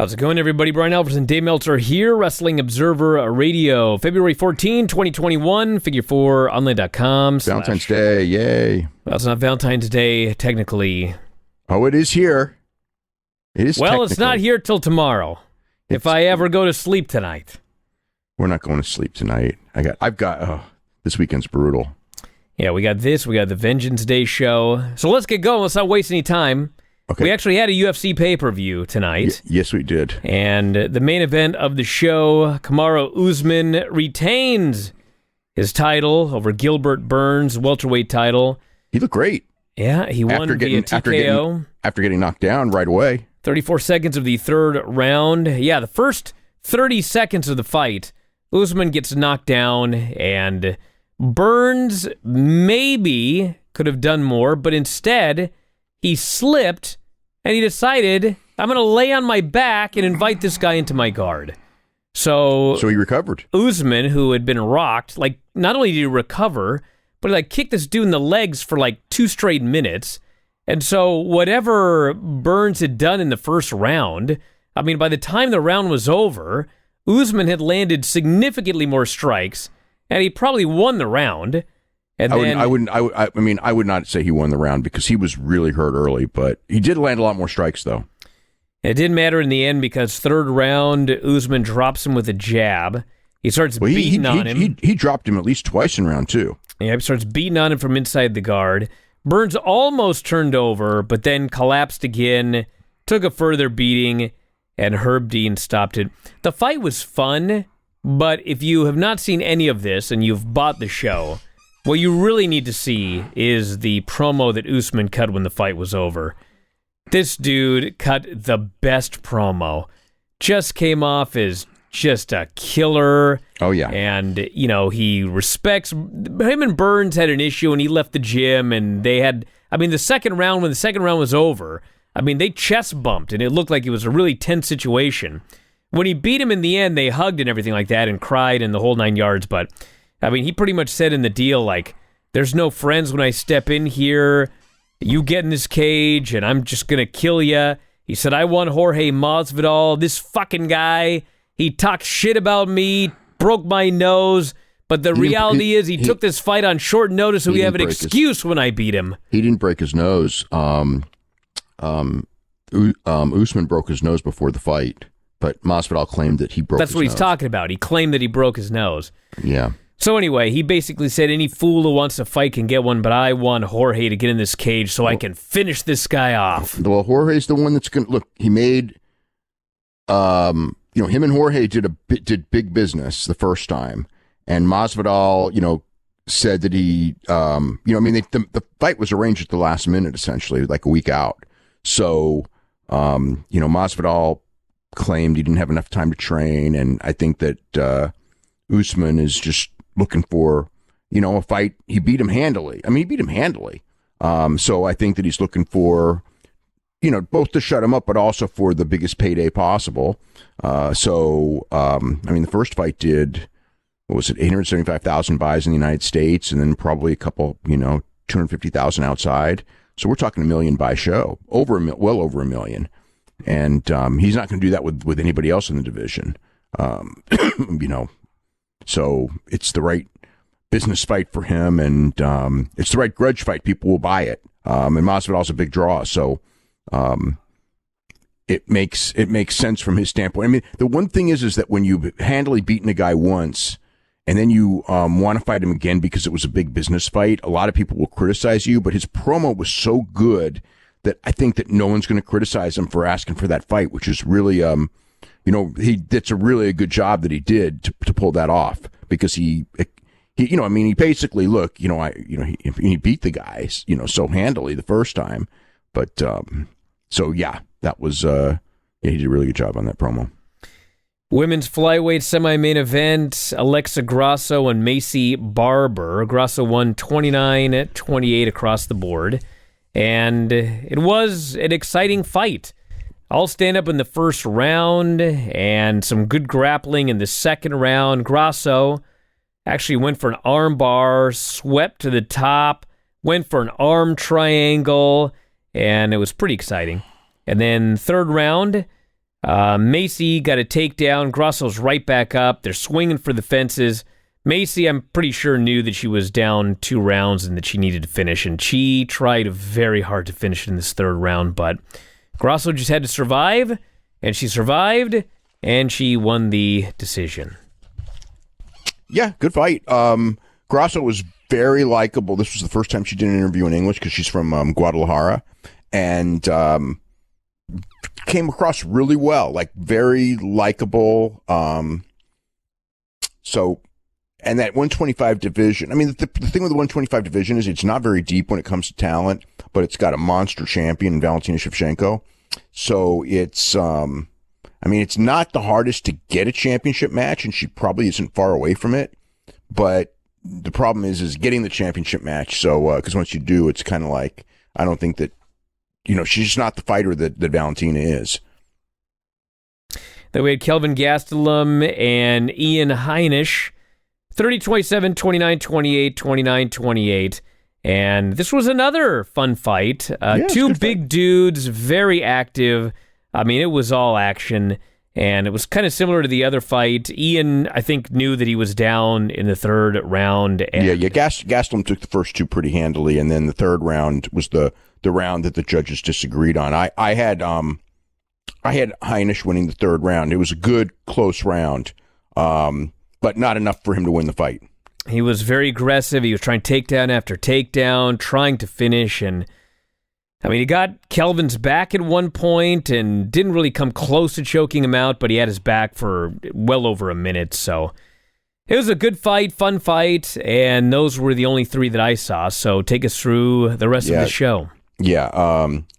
How's it going, everybody? Bryan, Alvarez, and Dave Meltzer here, Wrestling Observer Radio. February 14, 2021, figure4online.com. Valentine's Day, yay. Well, it's not Valentine's Day, technically. Oh, it is here. It is well, it's not here till tomorrow, if I ever go to sleep tonight. We're not going to sleep tonight. This weekend's brutal. Yeah, we got this, we got the Vengeance Day show. So let's get going, let's not waste any time. Okay. We actually had a UFC pay-per-view tonight. Yes, we did. And the main event of the show, Kamaru Usman retains his title over Gilbert Burns' welterweight title. He looked great. Yeah, he won via TKO. After getting knocked down right away. 34 seconds of the third round. Yeah, the first 30 seconds of the fight, Usman gets knocked down, and Burns maybe could have done more, but instead he slipped, and he decided, I'm going to lay on my back and invite this guy into my guard. So he recovered. Usman, who had been rocked, not only did he recover, but he kicked this dude in the legs for 2 straight minutes. And so whatever Burns had done in the first round, by the time the round was over, Usman had landed significantly more strikes, and he probably won the round. And I would not say he won the round because he was really hurt early, but he did land a lot more strikes, though. It didn't matter in the end because third round, Usman drops him with a jab. He starts beating on him. He dropped him at least twice in round 2. Yeah, he starts beating on him from inside the guard. Burns almost turned over, but then collapsed again, took a further beating, and Herb Dean stopped it. The fight was fun, but if you have not seen any of this and you've bought the show, what you really need to see is the promo that Usman cut when the fight was over. This dude cut the best promo. Just came off as just a killer. Oh, yeah. And, he respects... Him and Burns had an issue, and he left the gym, and they had... the second round, when the second round was over, they chest bumped, and it looked like it was a really tense situation. When he beat him in the end, they hugged and everything like that and cried and the whole 9 yards, but... he pretty much said in the deal, there's no friends when I step in here. You get in this cage, and I'm just going to kill you. He said, I won Jorge Masvidal. This fucking guy, he talked shit about me, broke my nose, but the reality is he took this fight on short notice, so we have an excuse when I beat him. He didn't break his nose. Usman broke his nose before the fight, but Masvidal claimed that he broke his nose. That's what he's talking about. He claimed that he broke his nose. Yeah. So anyway, he basically said any fool who wants to fight can get one, but I want Jorge to get in this cage so I can finish this guy off. Well, Jorge's the one that's going to... Look, he made... him and Jorge did big business the first time, and Masvidal, said that he... the fight was arranged at the last minute, essentially, a week out. So, Masvidal claimed he didn't have enough time to train, and I think that Usman is just looking for, a fight. He beat him handily. He beat him handily. So I think that he's looking for, both to shut him up, but also for the biggest payday possible. The first fight did, 875,000 buys in the United States, and then probably a couple, 250,000 outside. So we're talking $1 million buy show, well over $1 million. And he's not going to do that with anybody else in the division. So it's the right business fight for him, and it's the right grudge fight. People will buy it. And Masvidal's a big draw, so it makes sense from his standpoint. The one thing is that when you've handily beaten a guy once, and then you want to fight him again because it was a big business fight, a lot of people will criticize you, but his promo was so good that I think that no one's going to criticize him for asking for that fight, which is really... that's a really good job that he did to pull that off, because he basically, he beat the guys, so handily the first time. But, that was, he did a really good job on that promo. Women's flyweight semi-main event, Alexa Grasso and Macy Barber. Grasso won 29-28 across the board, and it was an exciting fight. All stand up in the first round and some good grappling in the second round. Grasso actually went for an arm bar, swept to the top, went for an arm triangle, and it was pretty exciting. And then third round, Macy got a takedown. Grosso's right back up. They're swinging for the fences. Macy, I'm pretty sure, knew that she was down 2 rounds and that she needed to finish, and she tried very hard to finish in this 3rd round, but Grosso just had to survive, and she survived, and she won the decision. Yeah, good fight. Grosso was very likable. This was the first time she did an interview in English because she's from Guadalajara, and came across really well, like very likable. And that 125 division, I mean, the thing with the 125 division is it's not very deep when it comes to talent, but it's got a monster champion, Valentina Shevchenko. So it's, it's not the hardest to get a championship match, and she probably isn't far away from it. But the problem is getting the championship match. So, because once you do, it's kind of like, I don't think that, she's just not the fighter that Valentina is. Then we had Kelvin Gastelum and Ian Heinisch. 30-27, 29-28, 29-28. And this was another fun fight. Two big fight. Dudes, very active. I mean, it was all action. And it was kind of similar to the other fight. Ian, I think, knew that he was down in the 3rd round. And Gastelum took the first 2 pretty handily, and then the 3rd round was the round that the judges disagreed on. I had Heinisch winning the 3rd round. It was a good, close round. But not enough for him to win the fight. He was very aggressive. He was trying takedown after takedown, trying to finish. And, he got Kelvin's back at one point and didn't really come close to choking him out, but he had his back for well over a minute. So it was a good fight, fun fight, and those were the only 3 that I saw. So take us through the rest of the show. Yeah,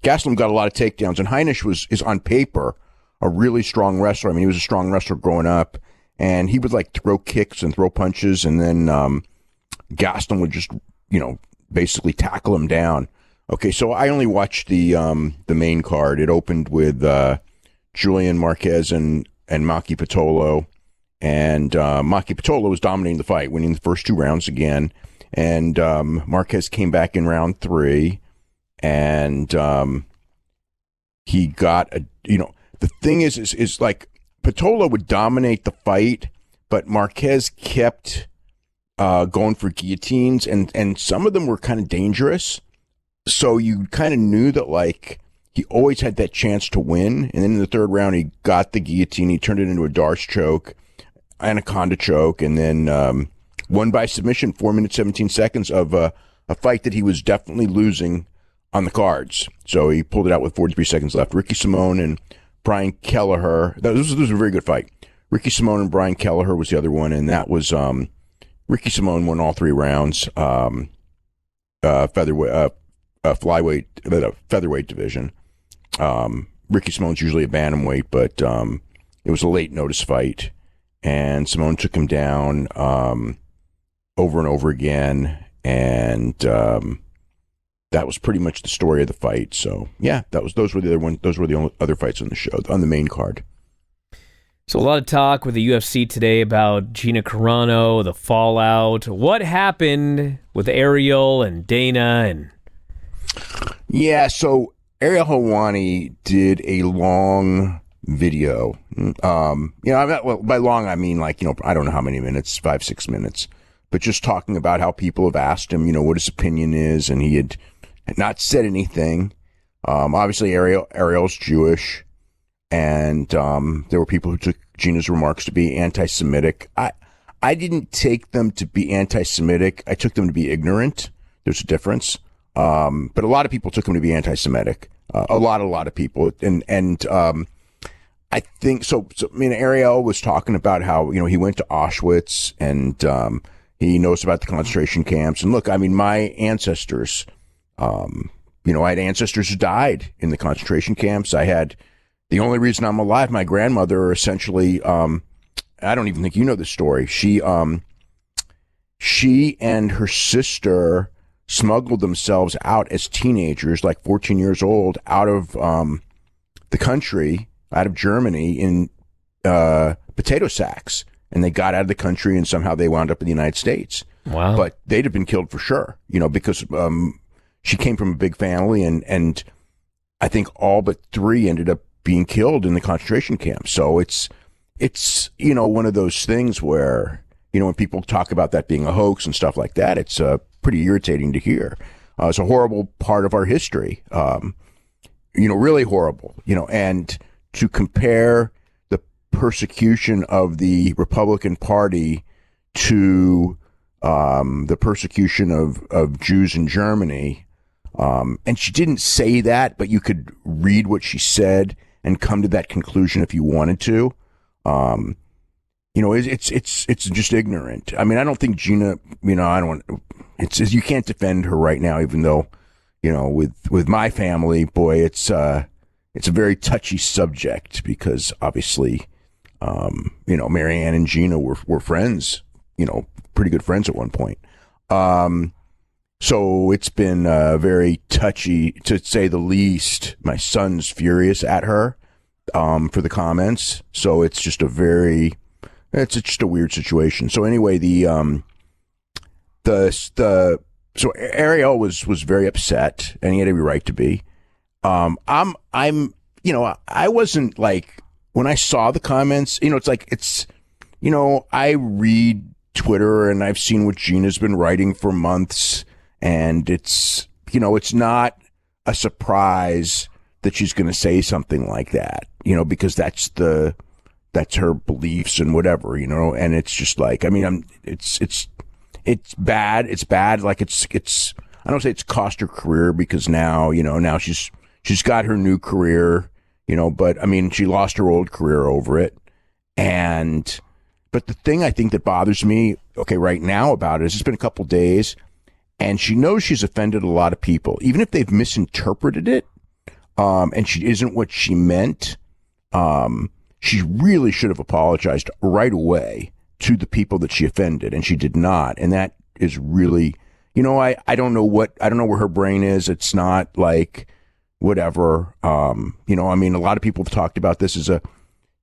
Gastelum got a lot of takedowns, and Heinisch is on paper a really strong wrestler. I mean, he was a strong wrestler growing up. And he would throw kicks and throw punches, and then Gastelum would just, basically tackle him down. Okay, so I only watched the main card. It opened with Julian Marquez and Maki Pitolo, and Maki Pitolo was dominating the fight, winning the first 2 rounds again. And Marquez came back in round 3, and he got the thing is like, Pitolo would dominate the fight, but Marquez kept going for guillotines, and some of them were kind of dangerous. So you kind of knew that, he always had that chance to win. And then in the 3rd round, he got the guillotine. He turned it into a Darce choke, Anaconda choke, and then won by submission, 4 minutes, 17 seconds of a fight that he was definitely losing on the cards. So he pulled it out with 43 seconds left. Ricky Simone and Bryan Kelleher. This was a very good fight. Ricky Simone and Bryan Kelleher was the other one, and that was Ricky Simone won all 3 rounds. Featherweight division. Ricky Simone's usually a bantamweight, but it was a late notice fight, and Simone took him down over and over again, and that was pretty much the story of the fight. So yeah, those were the other ones. Those were the only other fights on the show, on the main card. So a lot of talk with the UFC today about Gina Carano, the fallout. What happened with Ariel and Dana? And yeah, so Ariel Helwani did a long video. By long I mean I don't know how many minutes, 5-6 minutes, but just talking about how people have asked him, what his opinion is, and he had not said anything. Obviously, Ariel's Jewish, and there were people who took Gina's remarks to be anti-Semitic. I didn't take them to be anti-Semitic. I took them to be ignorant. There's a difference. But a lot of people took him to be anti-Semitic. A lot of people, and I think so. Ariel was talking about how he went to Auschwitz, and he knows about the concentration camps. And look, my ancestors. I had ancestors who died in the concentration camps. The only reason I'm alive, my grandmother essentially, I don't even think you know the story. She and her sister smuggled themselves out as teenagers, 14 years old, out of the country, out of Germany in potato sacks. And they got out of the country, and somehow they wound up in the United States. Wow. But they'd have been killed for sure, because she came from a big family, and I think all but 3 ended up being killed in the concentration camp. So it's one of those things where, when people talk about that being a hoax and stuff like that, it's pretty irritating to hear. It's a horrible part of our history, really horrible, and to compare the persecution of the Republican Party to the persecution of Jews in Germany. And she didn't say that, but you could read what she said and come to that conclusion if you wanted to. It's just ignorant. I mean, I don't think Gina, you can't defend her right now, even though, with my family, boy, it's a very touchy subject because obviously, Marianne and Gina were friends, pretty good friends at one point. So it's been very touchy, to say the least. My son's furious at her for the comments. So it's just a weird situation. So anyway, so Ariel was very upset, and he had every right to be. I wasn't like, when I saw the comments, I read Twitter and I've seen what Gina's been writing for months. And it's not a surprise that she's going to say something like that, because that's her beliefs and whatever, and it's just like, I mean, it's bad. It's bad. Like I don't say it's cost her career, because now, now she's got her new career, but I mean, she lost her old career over it. But the thing I think that bothers me, right now about it is, it's been a couple days, and she knows she's offended a lot of people, even if they've misinterpreted it, and she isn't what she meant. She really should have apologized right away to the people that she offended, and she did not. And that is really, I don't know where her brain is. It's not like whatever. I mean, a lot of people have talked about this as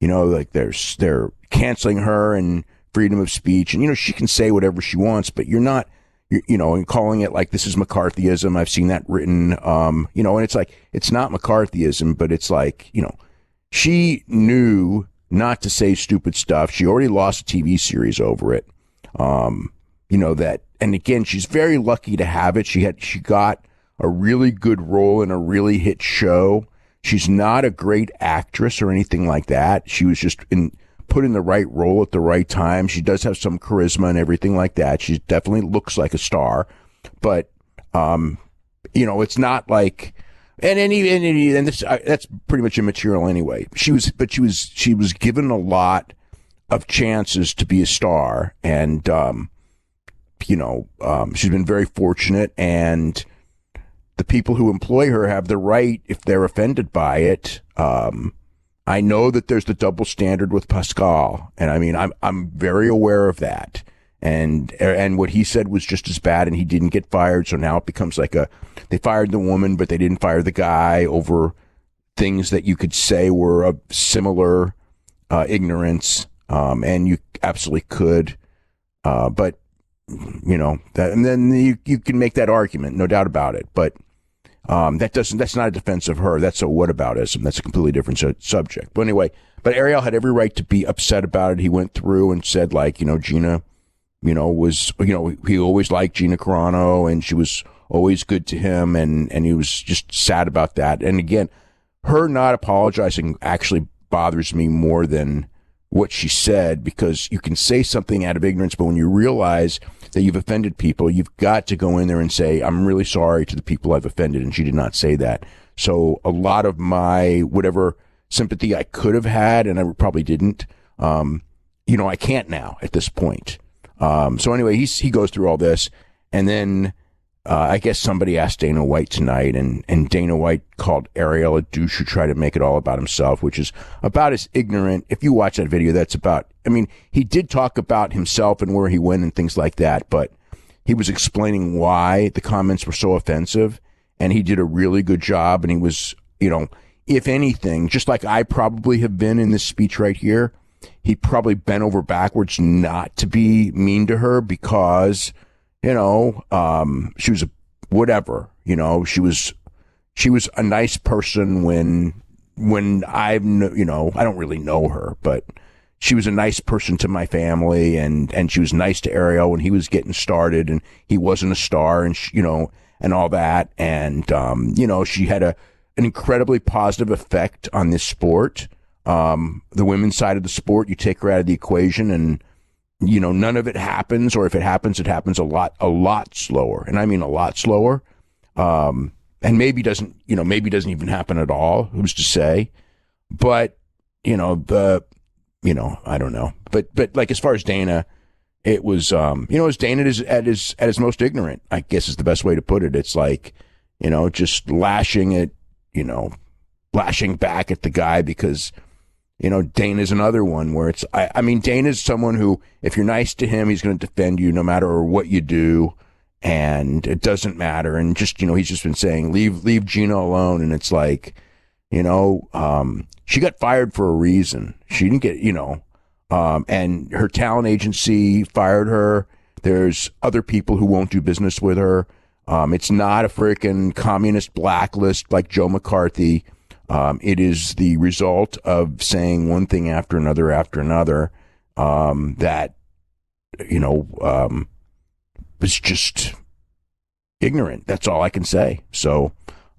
they're canceling her and freedom of speech, and she can say whatever she wants, but you're not. And calling it like this is McCarthyism. I've seen that written, and it's like, it's not McCarthyism, but it's like, she knew not to say stupid stuff. She already lost a TV series over it. That, and again, she's very lucky to have it. She got a really good role in a really hit show. She's not a great actress or anything like that. She was just put in the right role at the right time. She does have some charisma and everything like that. She definitely looks like a star, but it's not like, and this, that's pretty much immaterial anyway. She was given a lot of chances to be a star, and she's been very fortunate, and the people who employ her have the right, if they're offended by it. I know that there's the double standard with Pascal, and I mean, I'm very aware of that. And what he said was just as bad, and he didn't get fired. So now it becomes like they fired the woman, but they didn't fire the guy over things that you could say were of similar ignorance. And you absolutely could. But that, and then you can make that argument, no doubt about it. But that's not a defense of her. That's a whataboutism. That's a completely different subject. But anyway, Ariel had every right to be upset about it. He went through and said, like, Gina, was, he always liked Gina Carano, and she was always good to him. And he was just sad about that. And again, her not apologizing actually bothers me more than what she said, because you can say something out of ignorance, but when you realize that you've offended people, you've got to go in there and say, I'm really sorry to the people I've offended. And she did not say that. So a lot of my whatever sympathy I could have had, and I probably didn't, I can't now at this point. So anyway, he goes through all this, and then I guess somebody asked Dana White tonight, and Dana White called Ariel a douche who tried to make it all about himself, which is about as ignorant. If you watch that video, that's about, I mean, he did talk about himself and where he went and things like that, but he was explaining why the comments were so offensive, and he did a really good job. And he was, if anything, just like I probably have been in this speech right here, he probably bent over backwards not to be mean to her, because she was a whatever, she was a nice person when when I don't really know her, but she was a nice person to my family, and she was nice to Ariel when he was getting started, and he wasn't a star, and and all that, and she had an incredibly positive effect on this sport. The women's side of the sport, you take her out of the equation, and none of it happens, or if it happens a lot slower, and I mean a lot slower. And maybe doesn't even happen at all. Who's to say? But I don't know. But like as far as Dana, it was as Dana is at his most ignorant, I guess is the best way to put it. It's like just lashing back at the guy because Dana's another one where it's I mean Dana's someone who, if you're nice to him, he's going to defend you no matter what you do. And it doesn't matter. And just, he's just been saying, leave Gina alone. And it's like, she got fired for a reason. She didn't get, and her talent agency fired her. There's other people who won't do business with her. It's not a freaking communist blacklist like Joe McCarthy. It is the result of saying one thing after another, that, was just ignorant. That's all I can say. So,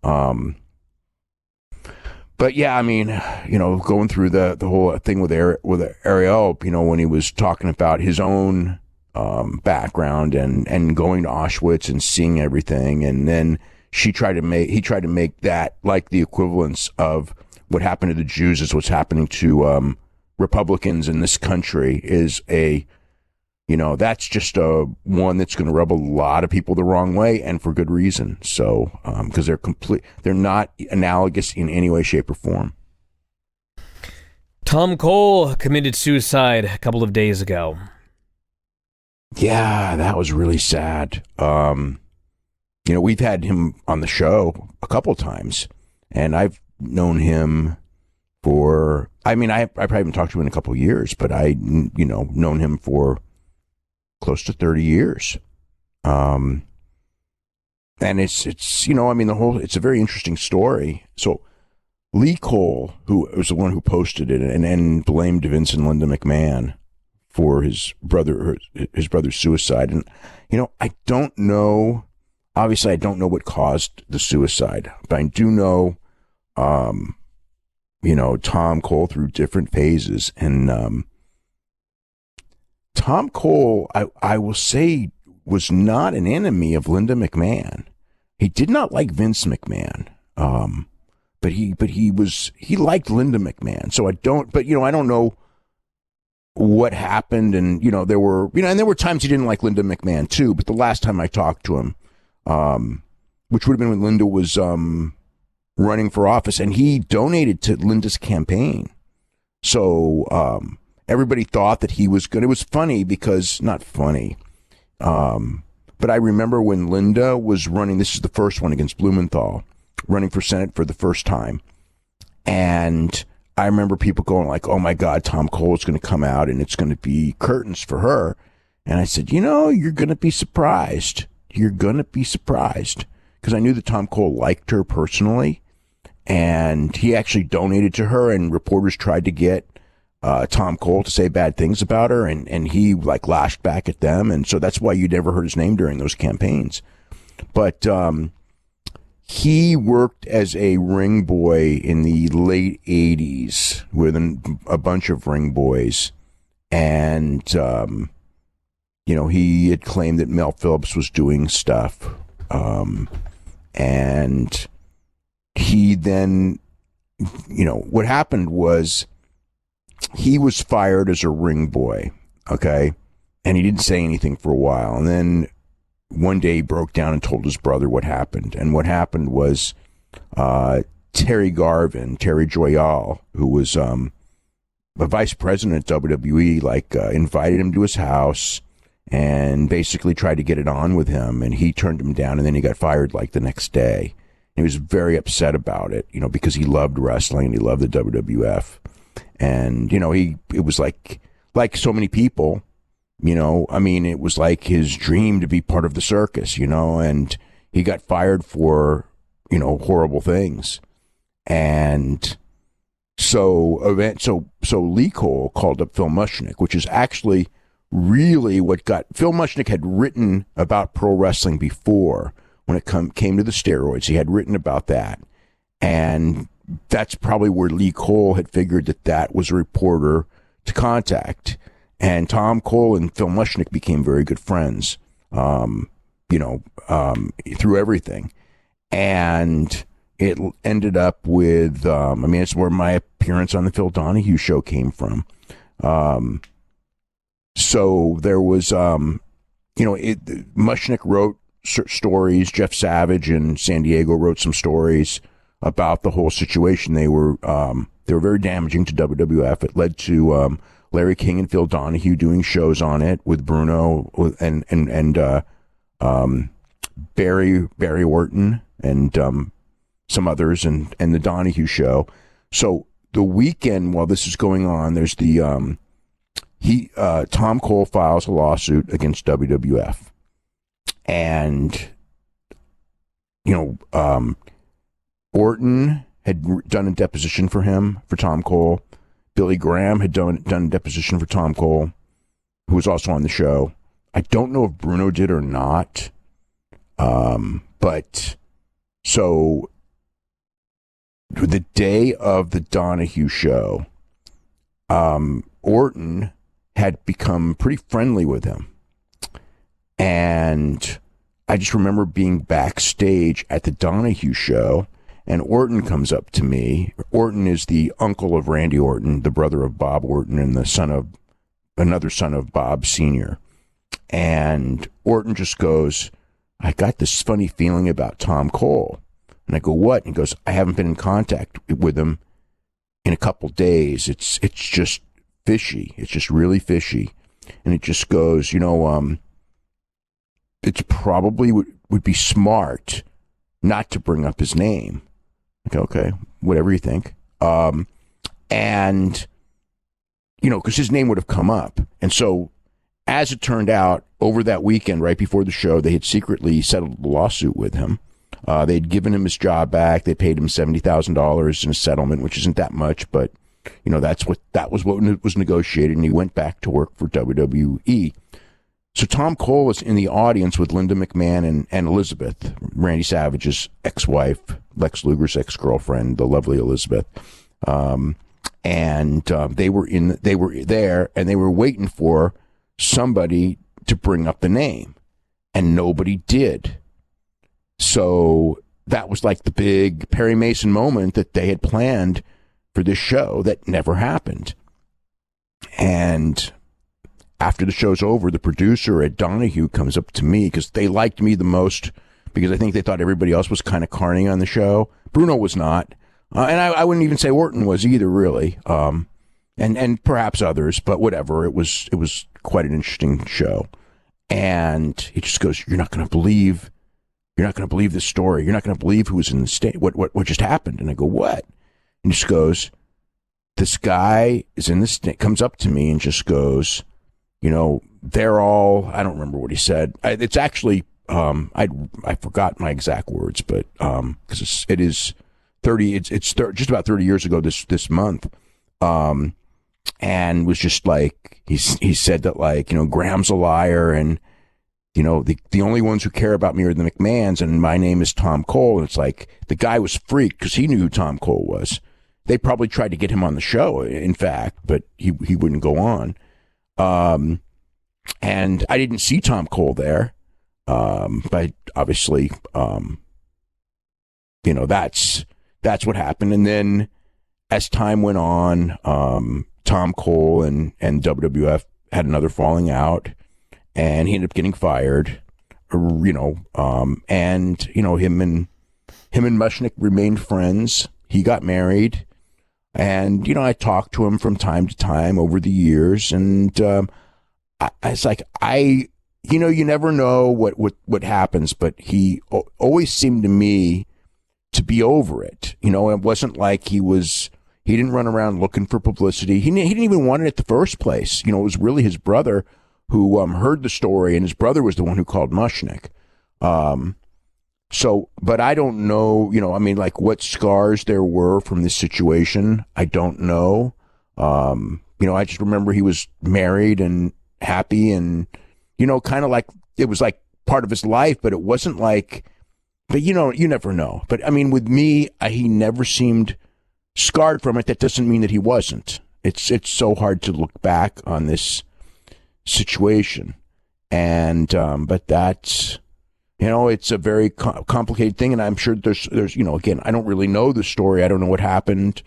but yeah, I mean, going through the whole thing with Ariel, when he was talking about his own background and going to Auschwitz and seeing everything, and then he tried to make that like the equivalence of what happened to the Jews is what's happening to Republicans in this country is that's just one that's going to rub a lot of people the wrong way, and for good reason. So, because they're not analogous in any way, shape, or form. Tom Cole committed suicide a couple of days ago. Yeah, that was really sad. We've had him on the show a couple times, and I've known him for, I probably haven't talked to him in a couple of years, but known him for close to 30 years. And it's it's a very interesting story. So Lee Cole, who was the one who posted it and blamed Vince and Linda McMahon for his brother's suicide. And, I don't know, obviously I don't know what caused the suicide, but I do know, Tom Cole through different phases, and, Tom Cole, I will say, was not an enemy of Linda McMahon. He did not like Vince McMahon, but he liked Linda McMahon. So I don't know what happened, and there were times he didn't like Linda McMahon too. But the last time I talked to him, which would have been when Linda was running for office, and he donated to Linda's campaign. So everybody thought that he was good. It was funny because, not funny, but I remember when Linda was running, this is the first one against Blumenthal, running for Senate for the first time. And I remember people going like, oh my God, Tom Cole is going to come out and it's going to be curtains for her. And I said, you're going to be surprised. You're going to be surprised. Because I knew that Tom Cole liked her personally. And he actually donated to her, and reporters tried to get Tom Cole to say bad things about her, and he like lashed back at them, and so that's why you never heard his name during those campaigns. But he worked as a ring boy in the late 80s with a bunch of ring boys, and he had claimed that Mel Phillips was doing stuff, and he then, what happened was, he was fired as a ring boy, okay? And he didn't say anything for a while. And then one day he broke down and told his brother what happened. And what happened was Terry Joyal, who was a vice president at WWE, invited him to his house and basically tried to get it on with him. And he turned him down, and then he got fired the next day. He was very upset about it, because he loved wrestling and he loved the WWF. And, it was like so many people, it was like his dream to be part of the circus, and he got fired for, horrible things. And So Lee Cole called up Phil Mushnick, which is actually really what got Phil Mushnick had written about pro wrestling before when it came to the steroids. He had written about that, and that's probably where Lee Cole had figured that was a reporter to contact. And Tom Cole and Phil Mushnick became very good friends, through everything. And it ended up with, it's where my appearance on the Phil Donahue show came from. So there was, Mushnick wrote stories. Jeff Savage in San Diego wrote some stories about the whole situation. They were very damaging to WWF. It led to Larry King and Phil Donahue doing shows on it with Bruno and Barry Orton and some others and the Donahue show. So the weekend while this is going on, there's the Tom Cole files a lawsuit against WWF, and Orton had done a deposition for Tom Cole. Billy Graham had done a deposition for Tom Cole, who was also on the show. I don't know if Bruno did or not. But so the day of the Donahue show, Orton had become pretty friendly with him. And I just remember being backstage at the Donahue show, and Orton comes up to me. Orton is the uncle of Randy Orton, the brother of Bob Orton, and another son of Bob Sr. And Orton just goes, I got this funny feeling about Tom Cole. And I go, what? And he goes, I haven't been in contact with him in a couple days. It's just fishy. It's just really fishy. And it just goes, it's probably would be smart not to bring up his name. Okay, whatever you think. And, because his name would have come up. And so, as it turned out, over that weekend, right before the show, they had secretly settled the lawsuit with him. They'd given him his job back. They paid him $70,000 in a settlement, which isn't that much, but, that was what was negotiated, and he went back to work for WWE. So Tom Cole was in the audience with Linda McMahon and Elizabeth, Randy Savage's ex-wife, Lex Luger's ex-girlfriend, the lovely Elizabeth. They were there, and they were waiting for somebody to bring up the name, and nobody did. So that was like the big Perry Mason moment that they had planned for this show that never happened. And after the show's over, the producer at Donahue comes up to me because they liked me the most, because I think they thought everybody else was kind of carny on the show. Bruno was not. And I wouldn't even say Orton was either, really. And perhaps others, but whatever. It was quite an interesting show. And he just goes, you're not going to believe this story. You're not going to believe who was in the state. What just happened? And I go, what? And he just goes, this guy is in the state, comes up to me and just goes, they're all, I don't remember what he said. It's actually, I forgot my exact words, but, cause it is 30, it's just about 30 years ago this month. And was just like, he said that, like, Graham's a liar, and, the only ones who care about me are the McMahons, and my name is Tom Cole. And it's like, the guy was freaked because he knew who Tom Cole was. They probably tried to get him on the show, in fact, but he wouldn't go on. And I didn't see Tom Cole there. But obviously, that's what happened. And then as time went on, Tom Cole and WWF had another falling out, and he ended up getting fired, and him and Mushnick remained friends. He got married, and, I talked to him from time to time over the years, and, it's like, you never know what happens, but he always seemed to me to be over it. It wasn't like he didn't run around looking for publicity. He didn't even want it at the first place. It was really his brother who heard the story, and his brother was the one who called Mushnick. So, but I don't know, I mean, like what scars there were from this situation. I don't know. I just remember he was married and happy and, kind of like it was like part of his life, but it wasn't like, but you never know. But I mean, with me, he never seemed scarred from it. That doesn't mean that he wasn't. It's so hard to look back on this situation. And, but that's, it's a very complicated thing. And I'm sure there's, again, I don't really know the story. I don't know what happened.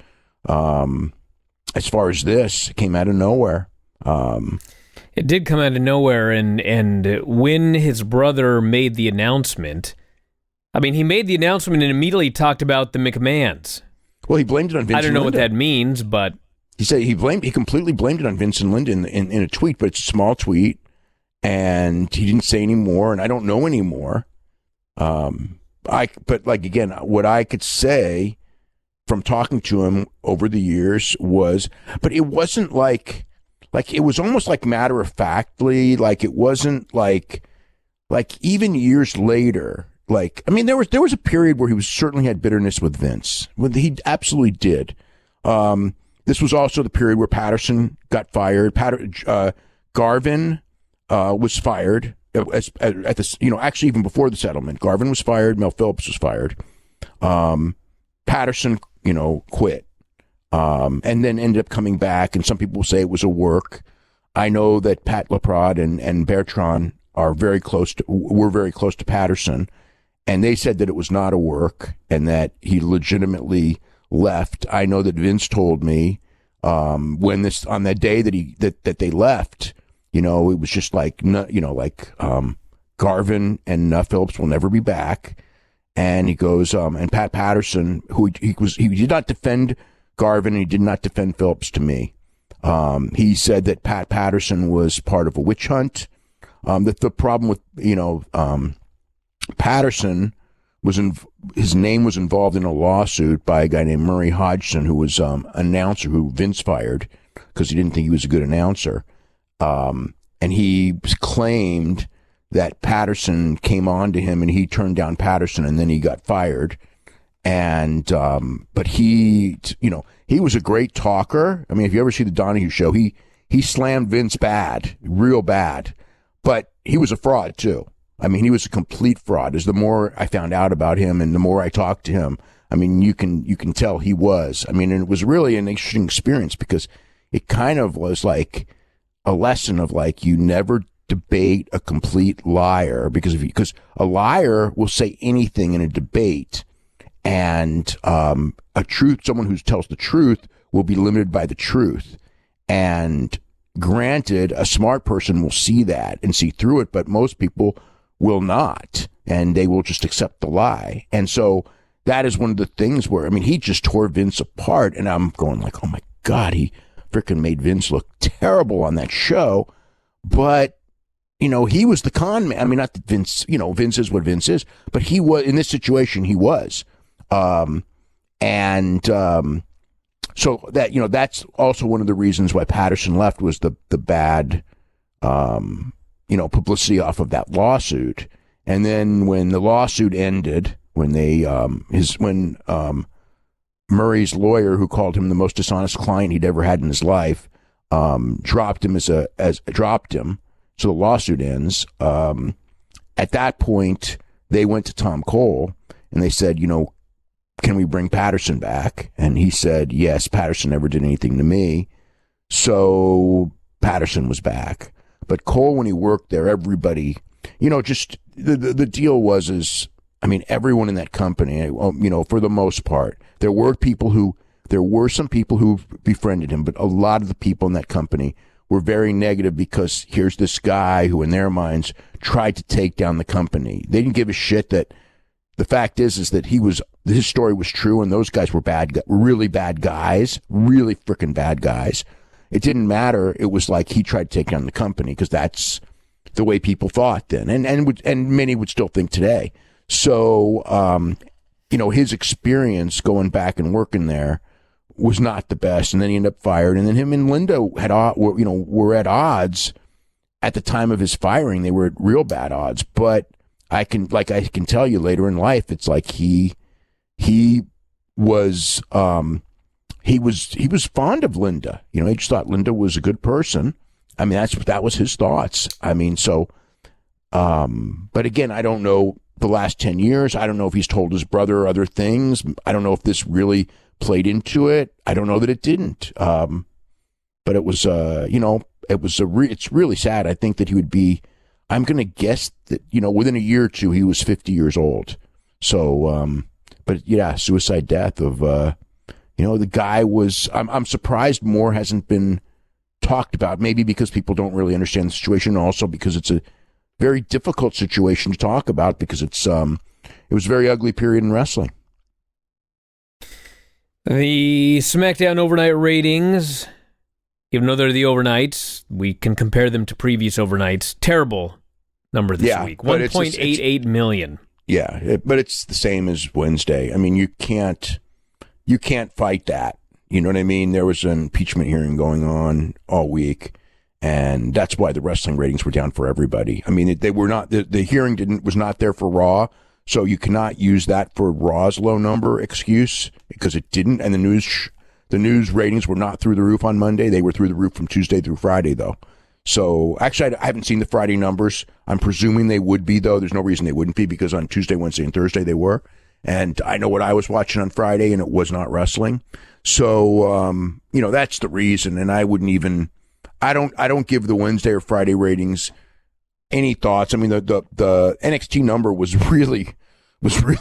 As far as this, it came out of nowhere. It did come out of nowhere. And when his brother made the announcement, I mean, he made the announcement and immediately talked about the McMahons. Well, he blamed it on Vince. I don't know and Linda. what that means, but he said he completely blamed it on Vince and Linda in a tweet, but it's a small tweet, and he didn't say any more, and I don't know anymore. But like again, what I could say from talking to him over the years was, but it wasn't like it was almost like matter of factly, like it wasn't like even years later. Like, I mean, there was a period where he certainly had bitterness with Vince. He absolutely did. This was also the period where Patterson got fired. Garvin was fired at this. Actually, even before the settlement, Garvin was fired. Mel Phillips was fired. Patterson, quit, and then ended up coming back. And some people say it was a work. I know that Pat LaPrade and Bertrand were very close to Patterson. And they said that it was not a work and that he legitimately left. I know that Vince told me on that day that they left, it was just like, Garvin and Phillips will never be back. And he goes, and Pat Patterson, who he did not defend Garvin and he did not defend Phillips to me. He said that Pat Patterson was part of a witch hunt. That the problem with, Patterson his name was involved in a lawsuit by a guy named Murray Hodgson, who was an announcer who Vince fired because he didn't think he was a good announcer. And he claimed that Patterson came on to him and he turned down Patterson and then he got fired. And, but he was a great talker. I mean, if you ever see the Donahue show, he slammed Vince bad, real bad, but he was a fraud too. I mean, he was a complete fraud. As the more I found out about him and the more I talked to him, I mean, you can tell he was. I mean, and it was really an interesting experience because it kind of was like a lesson of like, you never debate a complete liar because a liar will say anything in a debate, and someone who tells the truth will be limited by the truth. And granted, a smart person will see that and see through it, but most people will not, and they will just accept the lie. And so that is one of the things where, I mean, he just tore Vince apart, and I'm going like, oh my God, he freaking made Vince look terrible on that show. But, he was the con man. I mean, not that Vince, Vince is what Vince is, but he was, in this situation, he was. So that, that's also one of the reasons why Patterson left was the bad, publicity off of that lawsuit. And then when the lawsuit ended, when Murray's lawyer, who called him the most dishonest client he'd ever had in his life, dropped him so the lawsuit ends. At that point, they went to Tom Cole and they said, can we bring Patterson back? And he said, yes, Patterson never did anything to me. So Patterson was back. But Cole, when he worked there, everybody, just the deal was, everyone in that company, for the most part, there were some people who befriended him, but a lot of the people in that company were very negative because here's this guy who, in their minds, tried to take down the company. They didn't give a shit that the fact is that his story was true, and those guys were really bad guys, really freaking bad guys. It didn't matter. It was like he tried to take down the company because that's the way people thought then, and many would still think today. So, his experience going back and working there was not the best, and then he ended up fired. And then him and Linda were at odds at the time of his firing. They were at real bad odds, but I can tell you later in life, it's like he was he was fond of Linda. You know, he just thought Linda was a good person. I mean, that was his thoughts. I mean, so, but again, I don't know the last 10 years. I don't know if he's told his brother other things. I don't know if this really played into it. I don't know that it didn't. But it was, you know, it's really sad. I think that he would be, I'm going to guess that, you know, within a year or two, he was 50 years old. So, but yeah, suicide death of, you know, the guy was, I'm surprised more hasn't been talked about, maybe because people don't really understand the situation, and also because it's a very difficult situation to talk about, because it was a very ugly period in wrestling. The Smackdown overnight ratings, even though they're the overnights, we can compare them to previous overnights. Terrible number this week, 1.88 million. Yeah, but it's the same as Wednesday. I mean, you can't fight that. You know what I mean? There was an impeachment hearing going on all week, and that's why the wrestling ratings were down for everybody. I mean, they were not, the hearing was not there for Raw, so you cannot use that for Raw's low number excuse, because it didn't. And the news ratings were not through the roof on Monday. They were through the roof from Tuesday through Friday, though. So actually, I haven't seen the Friday numbers. I'm presuming they would be, though. There's no reason they wouldn't be, because on Tuesday, Wednesday, and Thursday they were. And I know what I was watching on Friday, and it was not wrestling. So, you know, that's the reason. And I wouldn't even, I don't give the Wednesday or Friday ratings any thoughts. I mean, the NXT number was really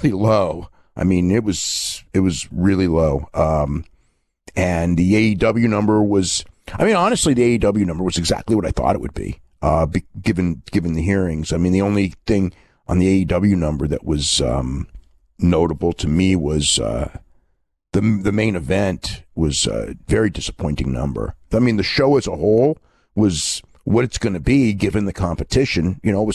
low. I mean, it was really low. And the AEW number was, I mean, honestly, the AEW number was exactly what I thought it would be, given the hearings. I mean, the only thing on the AEW number that was notable to me was the main event was a very disappointing number. I mean, the show as a whole was what it's going to be given the competition. You know,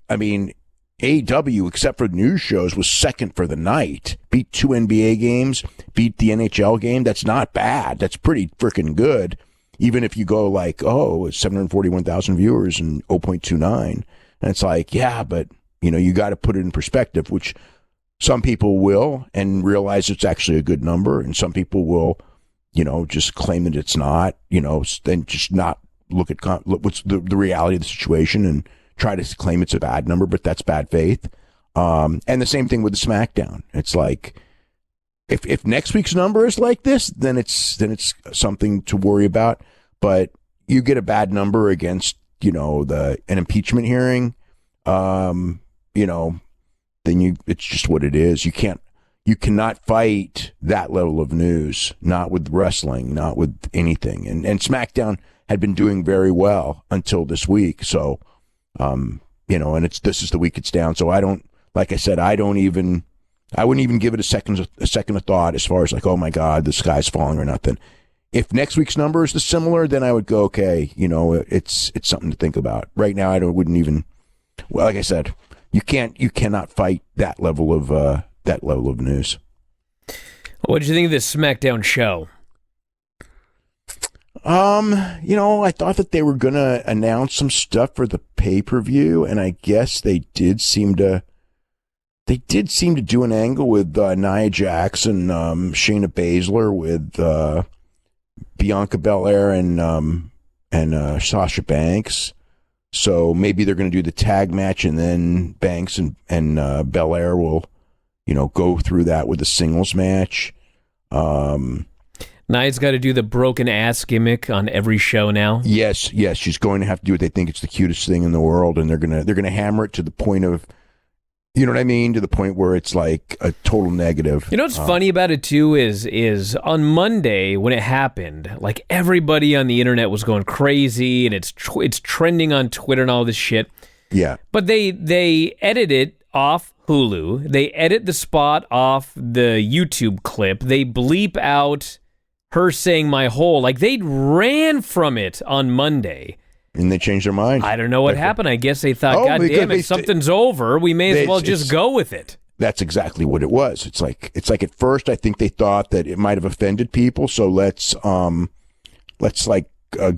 I mean, AEW, except for news shows, was second for the night. Beat 2 NBA games, beat the NHL game. That's not bad. That's pretty freaking good. Even if you go like, oh, it's 741,000 viewers and 0.29. And it's like, yeah, but, you know, you got to put it in perspective, which some people will and realize it's actually a good number. And some people will, you know, just claim that it's not, you know, then just not look what's the reality of the situation and try to claim it's a bad number, but that's bad faith. And the same thing with the Smackdown. It's like, if next week's number is like this, then it's something to worry about. But you get a bad number against, you know, an impeachment hearing, you know, then it's just what it is. You cannot fight that level of news, not with wrestling, not with anything. And Smackdown had been doing very well until this week. So, you know, and this is the week it's down. So I don't, like I said, I wouldn't even give it a second of thought as far as like, oh my God, the sky's falling or nothing. If next week's number is similar, then I would go, okay, you know, it's something to think about. Right now, wouldn't even, well, like I said, you cannot fight that level of news. What did you think of this Smackdown show? You know, I thought that they were going to announce some stuff for the pay-per-view, and I guess they did seem to do an angle with Nia Jax and Shayna Baszler with Bianca Belair and Sasha Banks. So maybe they're going to do the tag match, and then Banks and Belair will, you know, go through that with a singles match. Nia's got to do the broken ass gimmick on every show now. Yes, she's going to have to do it. They think it's the cutest thing in the world, and they're gonna hammer it to the point of, you know what I mean, to the point where it's like a total negative. You know what's funny about it too is on Monday when it happened, like everybody on the internet was going crazy, and it's trending on Twitter and all this shit. Yeah, but they edit it off Hulu. They edit the spot off the YouTube clip. They bleep out her saying my whole, like they ran from it on Monday. And they changed their mind. I don't know what happened. I guess they thought, God damn it, something's over. We may as well just go with it. That's exactly what it was. It's like at first I think they thought that it might have offended people, so let's go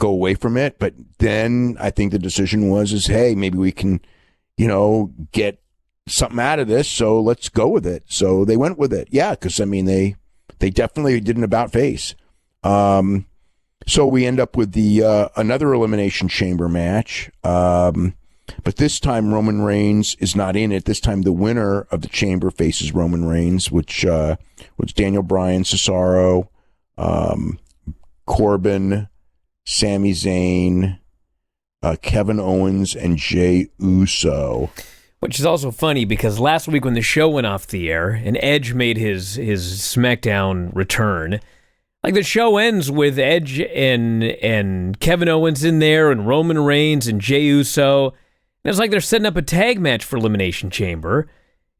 away from it. But then I think the decision was hey, maybe we can, you know, get something out of this, so let's go with it. So they went with it. Yeah, because, I mean, they definitely did an about face. So we end up with the another Elimination Chamber match. But this time Roman Reigns is not in it. This time the winner of the Chamber faces Roman Reigns, which was Daniel Bryan, Cesaro, Corbin, Sami Zayn, Kevin Owens, and Jey Uso. Which is also funny because last week when the show went off the air and Edge made his Smackdown return, like the show ends with Edge and Kevin Owens in there and Roman Reigns and Jey Uso. And it's like they're setting up a tag match for Elimination Chamber.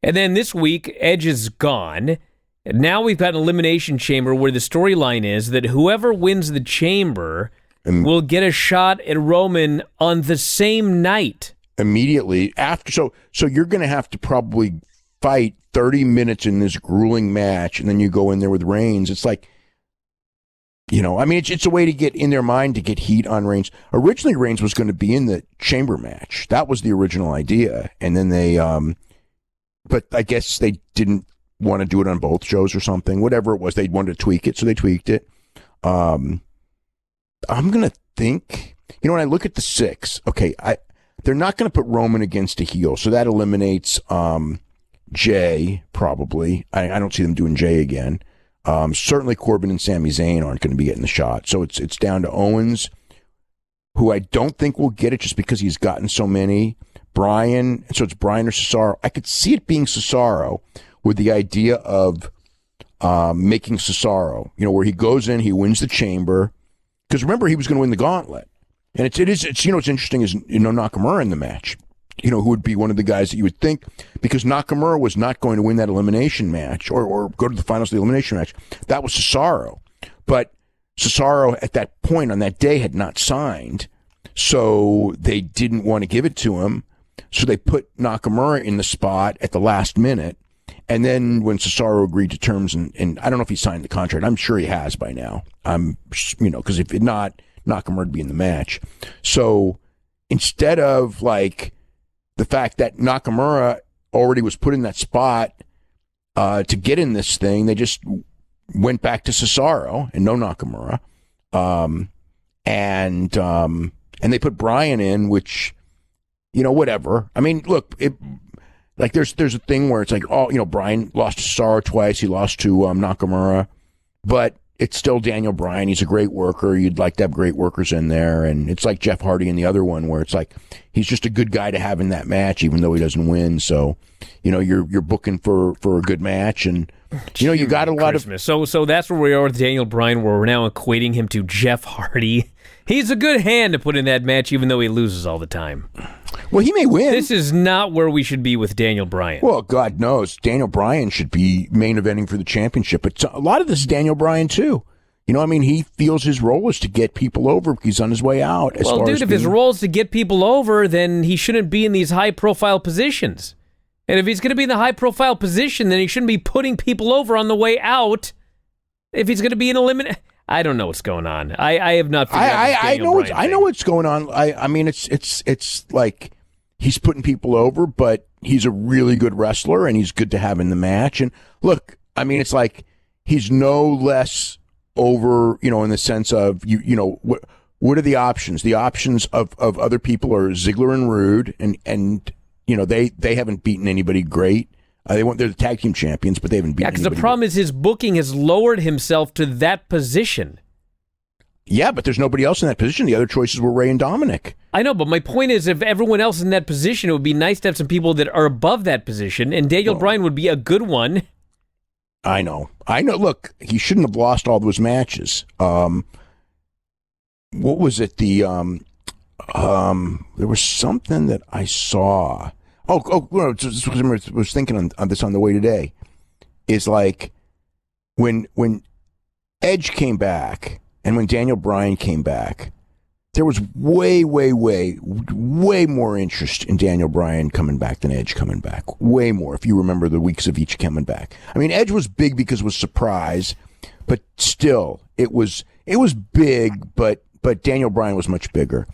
And then this week, Edge is gone. And now we've got an Elimination Chamber where the storyline is that whoever wins the Chamber will get a shot at Roman on the same night. Immediately after. So you're going to have to probably fight 30 minutes in this grueling match, and then you go in there with Reigns. It's like, you know, I mean, it's a way to get in their mind to get heat on Reigns. Originally, Reigns was going to be in the Chamber match. That was the original idea. And then they, but I guess they didn't want to do it on both shows or something. Whatever it was, they wanted to tweak it, so they tweaked it. I'm going to think, you know, when I look at the 6, okay, they're not going to put Roman against a heel, so that eliminates Jey, probably. I don't see them doing Jey again. Certainly Corbin and Sami Zayn aren't going to be getting the shot. So it's down to Owens, who I don't think will get it just because he's gotten so many. Bryan, so it's Bryan or Cesaro. I could see it being Cesaro with the idea of making Cesaro, you know, where he goes in, he wins the Chamber. Because remember, he was going to win the gauntlet. And it's you know, what's interesting is, you know, Nakamura in the match, you know, who would be one of the guys that you would think, because Nakamura was not going to win that elimination match or go to the finals of the elimination match. That was Cesaro. But Cesaro at that point on that day had not signed, so they didn't want to give it to him. So they put Nakamura in the spot at the last minute. And then when Cesaro agreed to terms, and I don't know if he signed the contract. I'm sure he has by now. You know, because if not, Nakamura would be in the match. So instead of like the fact that Nakamura already was put in that spot to get in this thing, they just went back to Cesaro and no Nakamura. And they put Bryan in, which, you know, whatever. I mean, look, like there's a thing where it's like, oh, you know, Bryan lost to Cesaro twice. He lost to Nakamura, but it's still Daniel Bryan. He's a great worker. You'd like to have great workers in there. And it's like Jeff Hardy in the other one where it's like, he's just a good guy to have in that match, even though he doesn't win. So, you know, you're booking for a good match. And, you know, you got a lot of... So that's where we are with Daniel Bryan, where we're now equating him to Jeff Hardy. He's a good hand to put in that match, even though he loses all the time. Well, he may win. This is not where we should be with Daniel Bryan. Well, God knows. Daniel Bryan should be main eventing for the championship. But a lot of this is Daniel Bryan, too. You know, I mean, he feels his role is to get people over. He's on his way out. Well, dude, if his role is to get people over, then he shouldn't be in these high-profile positions. And if he's going to be in the high-profile position, then he shouldn't be putting people over on the way out. If he's going to be in elimination... I don't know what's going on. I have not figured out this Daniel Bryan thing. I know what's going on. I mean, it's like he's putting people over, but he's a really good wrestler, and he's good to have in the match. And look, I mean, it's like he's no less over, you know, in the sense of, you know, what are the options? The options of other people are Ziggler and Rude, and you know, they haven't beaten anybody great. They're the tag team champions, but they haven't beaten anybody. Yeah, because the problem is his booking has lowered himself to that position. Yeah, but there's nobody else in that position. The other choices were Ray and Dominic. I know, but my point is, if everyone else is in that position, it would be nice to have some people that are above that position, and Daniel Bryan would be a good one. I know. Look, he shouldn't have lost all those matches. What was it? There was something that I saw. I was thinking on this on the way today. Is like when Edge came back and when Daniel Bryan came back, there was way more interest in Daniel Bryan coming back than Edge coming back. Way more, if you remember the weeks of each coming back. I mean, Edge was big because it was surprise, but still, it was big, but Daniel Bryan was much bigger.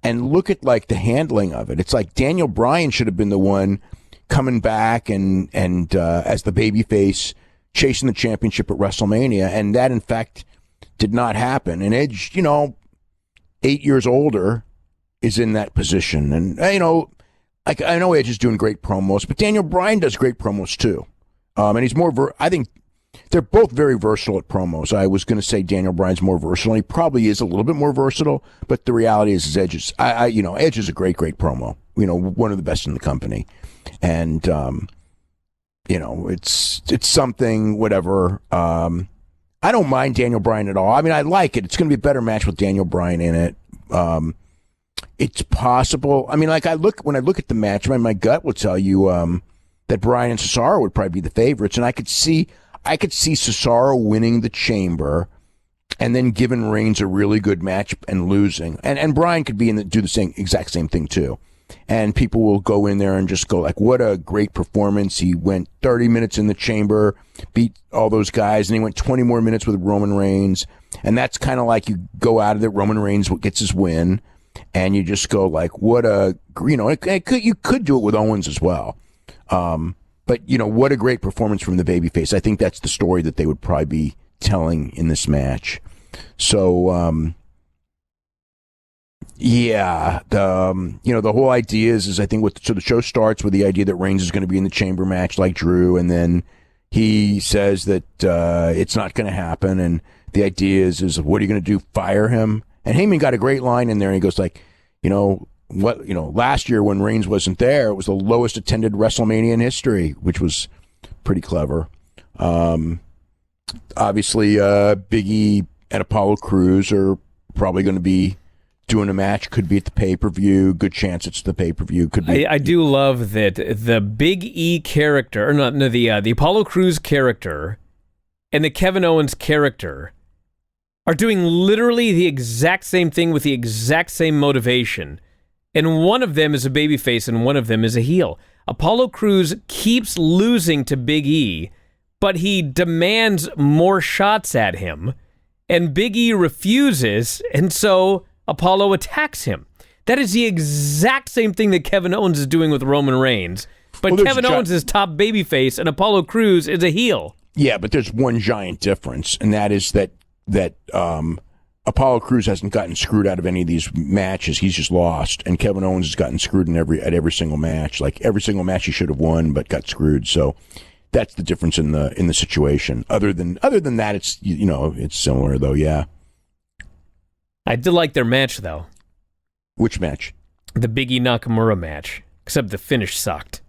And look at like the handling of it. It's like Daniel Bryan should have been the one coming back and as the babyface chasing the championship at WrestleMania, and that in fact did not happen. And Edge, 8 years older, is in that position. And I know Edge is doing great promos, but Daniel Bryan does great promos too. And he's more. I think they're both very versatile at promos. I was going to say Daniel Bryan's more versatile. He probably is a little bit more versatile, but the reality is Edge is. Edge is a great promo. One of the best in the company, and it's something. Whatever. I don't mind Daniel Bryan at all. I mean, I like it. It's going to be a better match with Daniel Bryan in it. It's possible. I mean, when I look at the match, my gut will tell you that Bryan and Cesaro would probably be the favorites, and I could see Cesaro winning the Chamber, and then giving Reigns a really good match and losing, and Bryan could be do the exact same thing too, and people will go in there and just go like, "What a great performance! He went 30 minutes in the Chamber, beat all those guys, and he went 20 more minutes with Roman Reigns." And that's kind of like you go out of it, Roman Reigns gets his win, and you just go like, what a, you could do it with Owens as well. But, what a great performance from the babyface. I think that's the story that they would probably be telling in this match. So, the whole idea is I think so the show starts with the idea that Reigns is going to be in the Chamber match like Drew, and then he says that it's not going to happen, and the idea is what are you going to do? Fire him? And Heyman got a great line in there, and he goes like, last year when Reigns wasn't there, it was the lowest attended WrestleMania in history, which was pretty clever. Obviously, Big E and Apollo Crews are probably going to be doing a match. Could be at the pay-per-view. Good chance it's the pay-per-view. Could be. I do love that the Big E character, the Apollo Crews character and the Kevin Owens character are doing literally the exact same thing with the exact same motivation. And one of them is a babyface and one of them is a heel. Apollo Crews keeps losing to Big E, but he demands more shots at him, and Big E refuses, and so Apollo attacks him. That is the exact same thing that Kevin Owens is doing with Roman Reigns, but Kevin Owens is top babyface and Apollo Crews is a heel. Yeah, but there's one giant difference, and that is that Apollo Crews hasn't gotten screwed out of any of these matches. He's just lost, and Kevin Owens has gotten screwed at every single match. Like every single match he should have won, but got screwed. So that's the difference in the situation. Other than that, it's it's similar though. Yeah, I did like their match though. Which match? The Big E Nakamura match, except the finish sucked.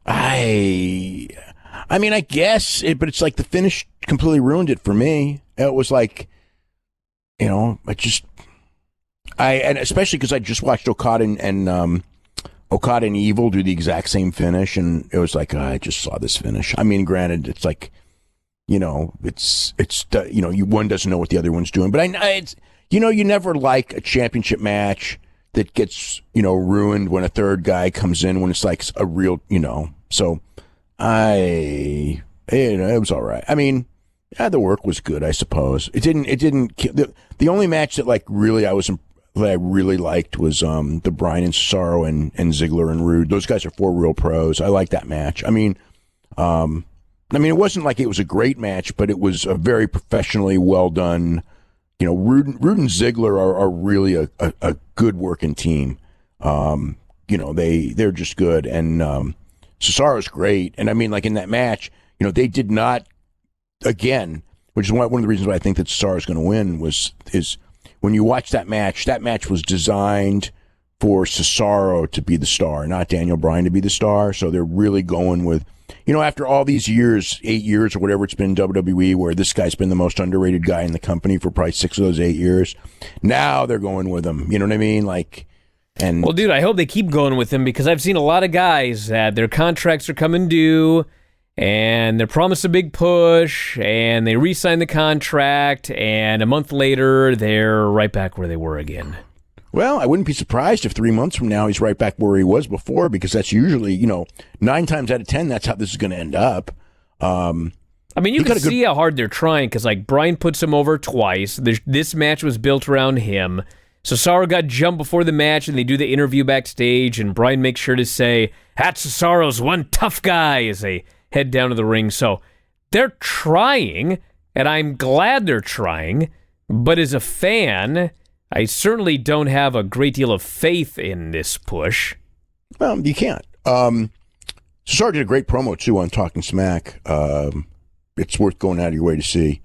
I mean, I guess, but it's like the finish completely ruined it for me. It was like, and especially because I just watched Okada and Evil do the exact same finish, and it was like, I just saw this finish. I mean, granted, it's like, it's one doesn't know what the other one's doing, but it's you never like a championship match that gets ruined when a third guy comes in when it's like a real so. It was all right. I mean, the work was good, I suppose. It didn't. The only match that I really liked was the Bryan and Cesaro and Ziggler and Rude. Those guys are 4 real pros. I like that match. I mean, it wasn't like it was a great match, but it was a very professionally well done. Rude and Ziggler are really a good working team. They're just good, and Cesaro's great. And I mean, like in that match, they did not, again, which is one of the reasons why I think that Cesaro's going to win is when you watch that match was designed for Cesaro to be the star, not Daniel Bryan to be the star. So they're really going with, after all these years, 8 years or whatever it's been in WWE, where this guy's been the most underrated guy in the company for probably 6 of those 8 years. Now they're going with him. You know what I mean? Well, dude, I hope they keep going with him, because I've seen a lot of guys that their contracts are coming due and they're promised a big push and they re-sign the contract and a month later they're right back where they were again. Well, I wouldn't be surprised if 3 months from now he's right back where he was before, because that's usually, 9 times out of 10, that's how this is going to end up. I mean, you can see how hard they're trying, because Bryan puts him over twice. This match was built around him. Cesaro got jumped before the match, and they do the interview backstage, and Bryan makes sure to say, "At Cesaro's one tough guy," as they head down to the ring. So they're trying, and I'm glad they're trying, but as a fan, I certainly don't have a great deal of faith in this push. Well, you can't. Cesaro did a great promo, too, on Talking Smack. It's worth going out of your way to see.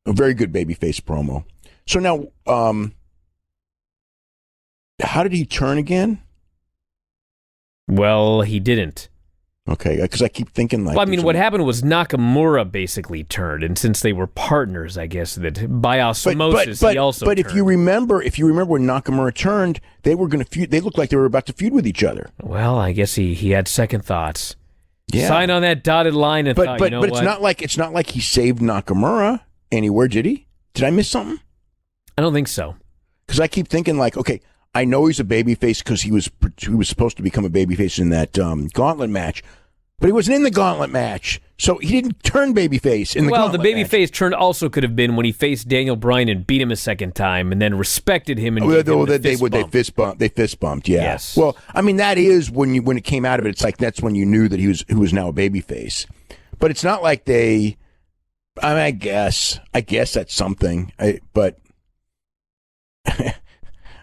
A very good babyface promo. So now, how did he turn again? Well, he didn't. Okay, because I keep thinking like... Well, I mean, what happened was Nakamura basically turned, and since they were partners, I guess, that by osmosis, he also But turned. if you remember when Nakamura turned, they were going to feud. They looked like they were about to feud with each other. Well, I guess he had second thoughts. Yeah. Signed on that dotted line and thought, you know what? It's not like he saved Nakamura anywhere, did he? Did I miss something? I don't think so. Because I keep thinking like, okay, I know he's a babyface because he was supposed to become a babyface in that gauntlet match, but he wasn't in the gauntlet match, so he didn't turn babyface in the gauntlet match. Well, the babyface turn also could have been when he faced Daniel Bryan and beat him a second time, and then respected him and gave him the fist bumped, yeah. Yes. Well, I mean that is when it came out of it. It's like that's when you knew that he was now a babyface, but it's not like they. I mean, I guess that's something, but.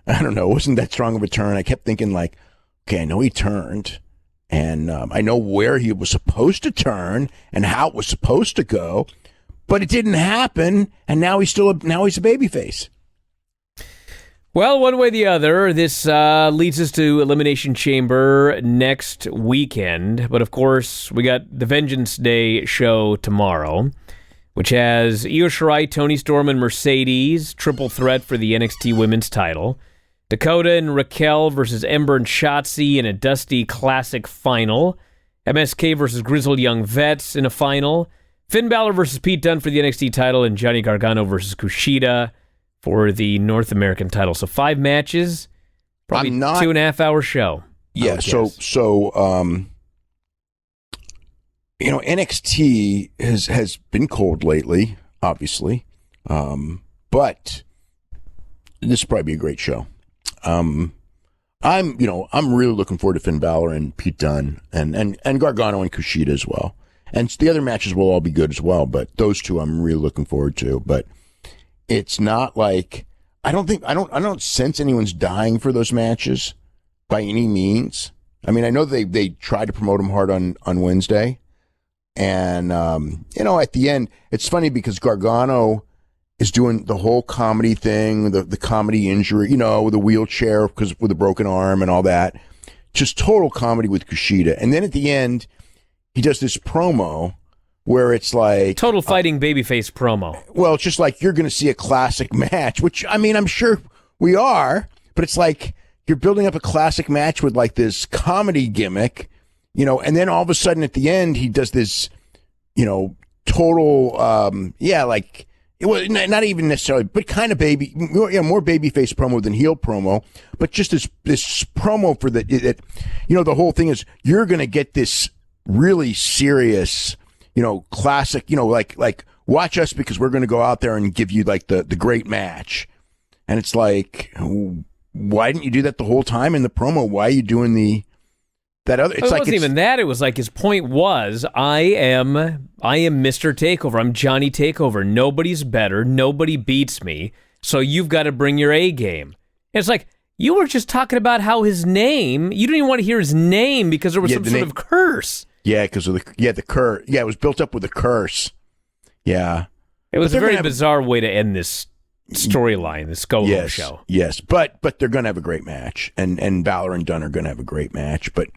I don't know. It wasn't that strong of a turn. I kept thinking like, okay, I know he turned, and I know where he was supposed to turn and how it was supposed to go, but it didn't happen, and now he's a babyface. Well, one way or the other, this leads us to Elimination Chamber next weekend. But of course, we got the Vengeance Day show tomorrow, which has Io Shirai, Toni Storm, and Mercedes, triple threat for the NXT Women's title. Dakota and Raquel versus Ember and Shotzi in a Dusty Classic final. MSK versus Grizzled Young Vets in a final. Finn Balor versus Pete Dunne for the NXT title, and Johnny Gargano versus Kushida for the North American title. So 5 matches, probably 2.5 hour show. Yeah, so NXT has been cold lately, obviously, but this will probably be a great show. I'm really looking forward to Finn Balor and Pete Dunne and Gargano and Kushida as well. And the other matches will all be good as well, but those two I'm really looking forward to. But it's not like I don't sense anyone's dying for those matches by any means. I mean, I know they tried to promote them hard on Wednesday. And, at the end, it's funny because Gargano is doing the whole comedy thing, the comedy injury, with a wheelchair with a broken arm and all that. Just total comedy with Kushida. And then at the end, he does this promo where it's like... Total fighting babyface promo. Well, it's just like you're going to see a classic match, which, I mean, I'm sure we are, but it's like you're building up a classic match with like this comedy gimmick, and then all of a sudden at the end, he does this, total, it was not even necessarily, but kind of more babyface promo than heel promo, but just this promo for the whole thing is you're going to get this really serious, classic, like watch us because we're going to go out there and give you like the great match. And it's like, why didn't you do that the whole time in the promo? Why are you doing that other? It's it wasn't even that. It was like his point was, I am Mr. Takeover. I'm Johnny Takeover. Nobody's better. Nobody beats me. So you've got to bring your A game. And it's like, you were just talking about how his name, you didn't even want to hear his name because there was some sort of curse. Yeah, because of the curse. Yeah, it was built up with a curse. Yeah. It was a very bizarre way to end this storyline, this go-home show. Yes, but they're going to have a great match, and Balor and Dunne are going to have a great match. But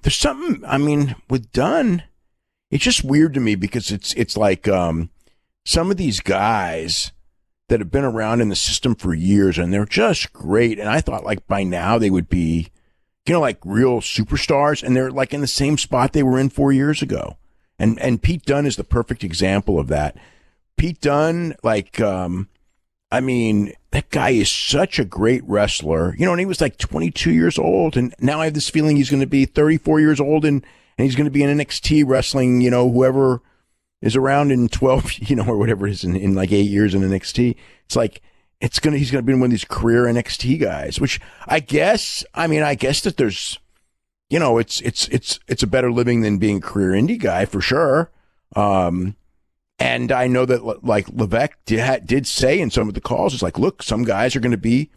there's something, I mean, with Dunne, it's just weird to me because it's like some of these guys that have been around in the system for years, and they're just great. And I thought like by now they would be, like real superstars, and they're like in the same spot they were in 4 years ago. And Pete Dunne is the perfect example of that. Pete Dunne, I mean, that guy is such a great wrestler, and he was like 22 years old, and now I have this feeling he's going to be 34 years old, and he's going to be in NXT wrestling, whoever is around in 12, or whatever it is in like 8 years in NXT. It's like, he's gonna be one of these career NXT guys, which I guess that there's, it's a better living than being a career indie guy for sure. And I know that like Levesque did say in some of the calls, it's like, look, some guys are going to be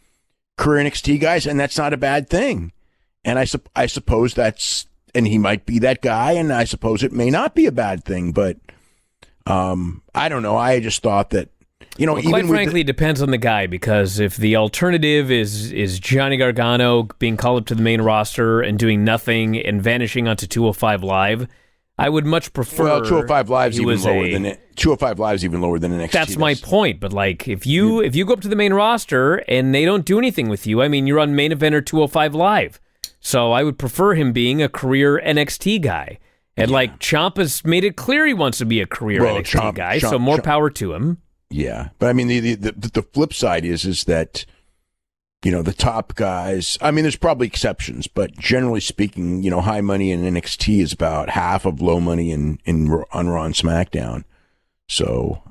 career NXT guys, and that's not a bad thing. And I suppose and he might be that guy, and I suppose it may not be a bad thing, but I don't know. I just thought that, well, even quite frankly, it depends on the guy, because if the alternative is Johnny Gargano being called up to the main roster and doing nothing and vanishing onto 205 Live, I would much prefer. Well, 205 Live's even lower than it. 205 Live's even lower than NXT. That's my point. But like, if you go up to the main roster and they don't do anything with you, I mean, you're on main eventer 205 Live. So I would prefer him being a career NXT guy. And like, Ciampa's made it clear he wants to be a career NXT guy. So more power to him. Yeah, but I mean, the flip side is that, the top guys, I mean, there's probably exceptions, but generally speaking, high money in NXT is about half of low money on Raw and SmackDown. So,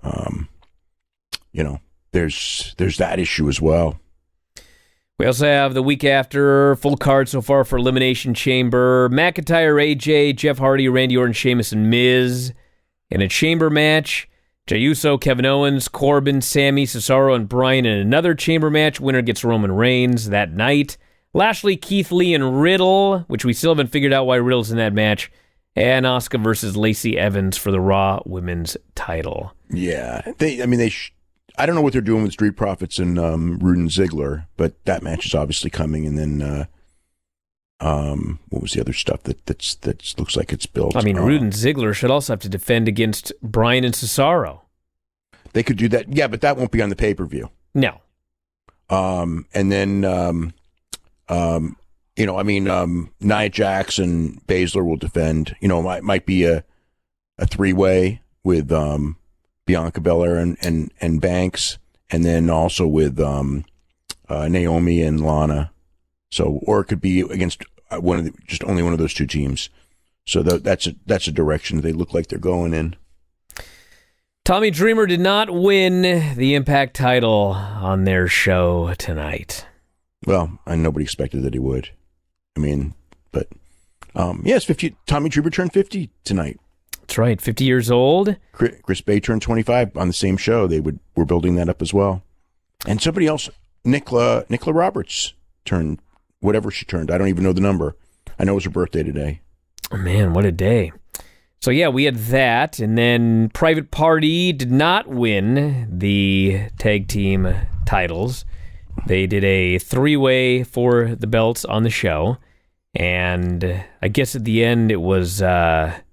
there's that issue as well. We also have the week after, full card so far for Elimination Chamber. McIntyre, AJ, Jeff Hardy, Randy Orton, Sheamus, and Miz. In a chamber match, Jey Uso, Kevin Owens, Corbin, Sammy, Cesaro, and Bryan in another chamber match. Winner gets Roman Reigns that night. Lashley, Keith Lee, and Riddle, which we still haven't figured out why Riddle's in that match. And Asuka versus Lacey Evans for the Raw Women's title. Yeah. I don't know what they're doing with Street Profits and Rude and Ziggler, but that match is obviously coming. And then what was the other stuff that looks like it's built? I mean, Rude and Ziggler should also have to defend against Bryan and Cesaro. They could do that. Yeah, but that won't be on the pay-per-view. No. And then, Nia Jax and Baszler will defend. Might be a three-way with Bianca Belair and Banks, and then also with Naomi and Lana. So, or it could be against only one of those two teams. So that's a direction they look like they're going in. Tommy Dreamer did not win the Impact title on their show tonight. Well, nobody expected that he would. I mean, but yes, 50. Tommy Dreamer turned 50 tonight. That's right, 50 years old. Chris Bay turned 25 on the same show. They were building that up as well. And somebody else, Nicola Roberts, turned whatever she turned. I don't even know the number. I know it was her birthday today. Oh, man, what a day. So, yeah, we had that. And then Private Party did not win the tag team titles. They did a three-way for the belts on the show. And I guess at the end it was a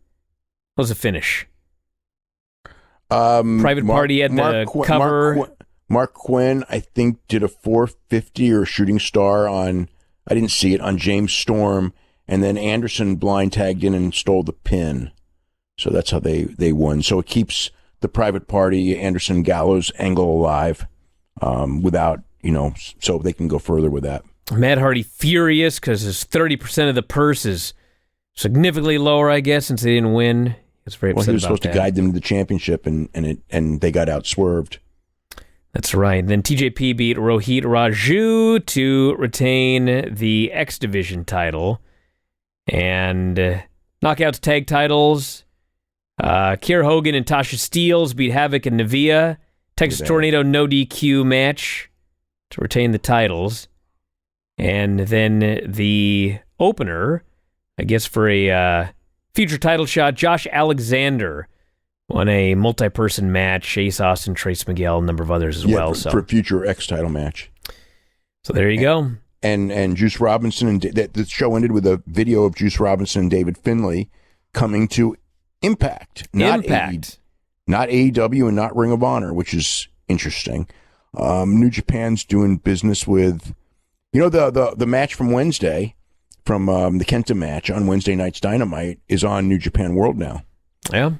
finish. Private Party had the cover. Mark Quinn, I think, did a 450 or a shooting star on, I didn't see it, on James Storm, and then Anderson blind tagged in and stole the pin. So that's how they won. So it keeps the Private Party, Anderson Gallows angle alive without, so they can go further with that. Matt Hardy furious because his 30% of the purse is significantly lower, I guess, since they didn't win. He was very upset he was about supposed that. to guide them to the championship, and they got outswerved. That's right. Then TJP beat Rohit Raju to retain the X Division title. And Knockouts tag titles. Kiera Hogan and Tasha Steelz beat Havoc and Navia. Texas Tornado no DQ match to retain the titles. And then the opener, I guess for a future title shot, Josh Alexander won a multi-person match. Ace Austin, Trace Miguel, a number of others as well. For a future X title match. So there you go. And Juice Robinson, and the show ended with a video of Juice Robinson and David Finlay coming to Impact. Not AEW and not Ring of Honor, which is interesting. New Japan's doing business with, the match from Wednesday, from the Kenta match on Wednesday night's Dynamite is on New Japan World now. Yeah.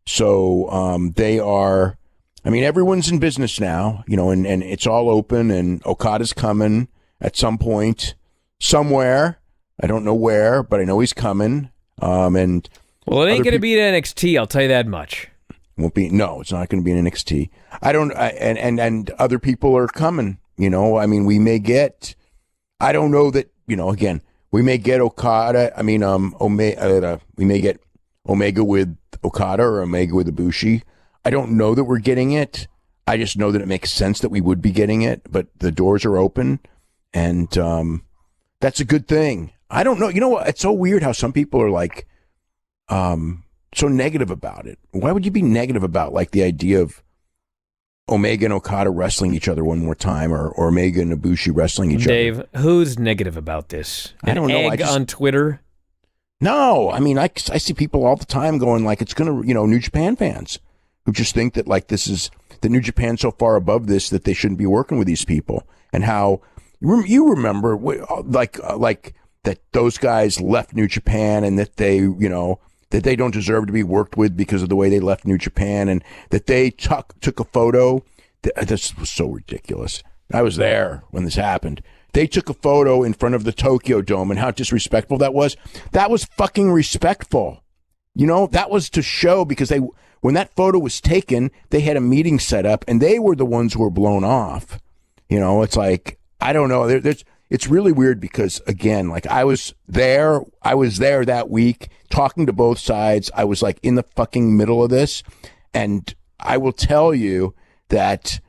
So they are, everyone's in business now, and it's all open, and Okada's coming at some point, somewhere. I don't know where, but I know he's coming. Well, it ain't going to be at NXT, I'll tell you that much. Won't be. No, it's not going to be an NXT. And other people are coming. I mean, we may get. I don't know that. Again, we may get Okada. I mean, Omega. We may get Omega with Okada or Omega with Ibushi. I don't know that we're getting it. I just know that it makes sense that we would be getting it. But the doors are open, and that's a good thing. I don't know. You know what? It's so weird how some people are like, so negative about it. Why would you be negative about like the idea of Omega and Okada wrestling each other one more time, or Omega and Ibushi wrestling each other? Dave, who's negative about this? I don't know. On Twitter? No, I mean, I see people all the time going like it's going to, New Japan fans who just think that like that New Japan's so far above this that they shouldn't be working with these people, and how you remember like that those guys left New Japan and that they, that they don't deserve to be worked with because of the way they left New Japan, and that they took a photo. This was so ridiculous. I was there when this happened. They took a photo in front of the Tokyo Dome, and how disrespectful that was. That was fucking respectful. That was to show, because when that photo was taken, they had a meeting set up, and they were the ones who were blown off. It's like, I don't know. It's really weird because, again, like I was there that week talking to both sides. I was like in the fucking middle of this. And I will tell you that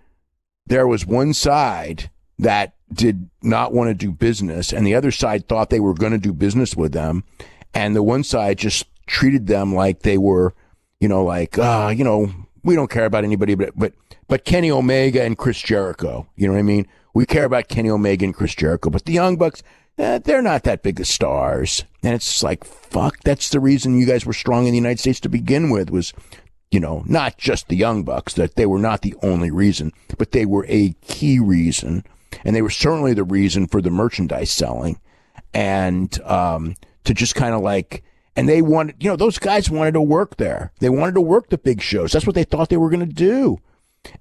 there was one side that did not want to do business, and the other side thought they were going to do business with them. And the one side just treated them like they were, we don't care about anybody but Kenny Omega and Chris Jericho. You know what I mean? We care about Kenny Omega and Chris Jericho, but the Young Bucks, they're not that big of stars. And it's like, fuck, that's the reason you guys were strong in the United States to begin with, was, not just the Young Bucks, that they were not the only reason, but they were a key reason. And they were certainly the reason for the merchandise selling. And to just kind of like, and they wanted, those guys wanted to work there. They wanted to work the big shows. That's what they thought they were going to do.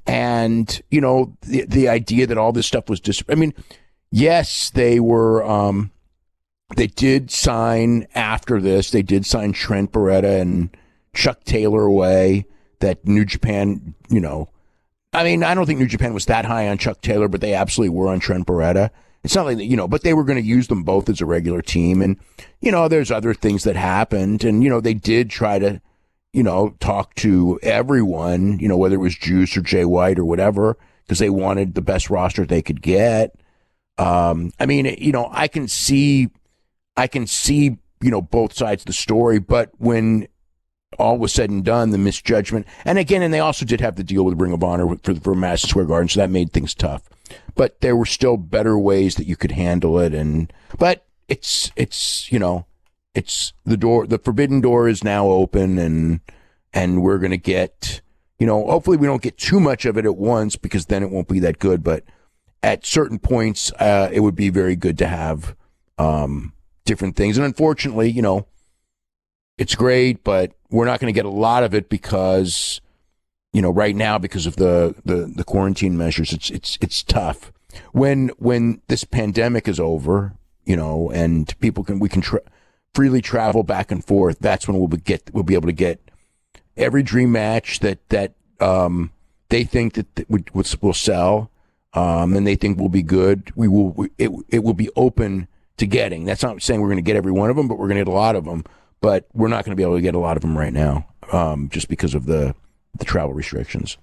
And, the idea that all this stuff was yes, they were, they did sign after this. They did sign Trent Beretta and Chuck Taylor away, that New Japan, I don't think New Japan was that high on Chuck Taylor, but they absolutely were on Trent Beretta. It's not like, but they were going to use them both as a regular team. And, there's other things that happened. And, they did try to, talk to everyone, whether it was Juice or Jay White or whatever, because they wanted the best roster they could get. I can see, both sides of the story, but when all was said and done, the misjudgment, and they also did have to deal with Ring of Honor for Madison Square Garden, so that made things tough. But there were still better ways that you could handle it, but it's the door, the forbidden door is now open, and we're gonna get, hopefully we don't get too much of it at once, because then it won't be that good. But at certain points, it would be very good to have different things. And unfortunately, it's great, but we're not going to get a lot of it because, right now, because of the quarantine measures, it's tough. When this pandemic is over, and we can freely travel back and forth, that's when we'll be able to get every dream match that they think that will sell, and they think will be good. It will be open to getting. That's not saying we're going to get every one of them, but we're going to get a lot of them. But we're not going to be able to get a lot of them right now, just because of the travel restrictions.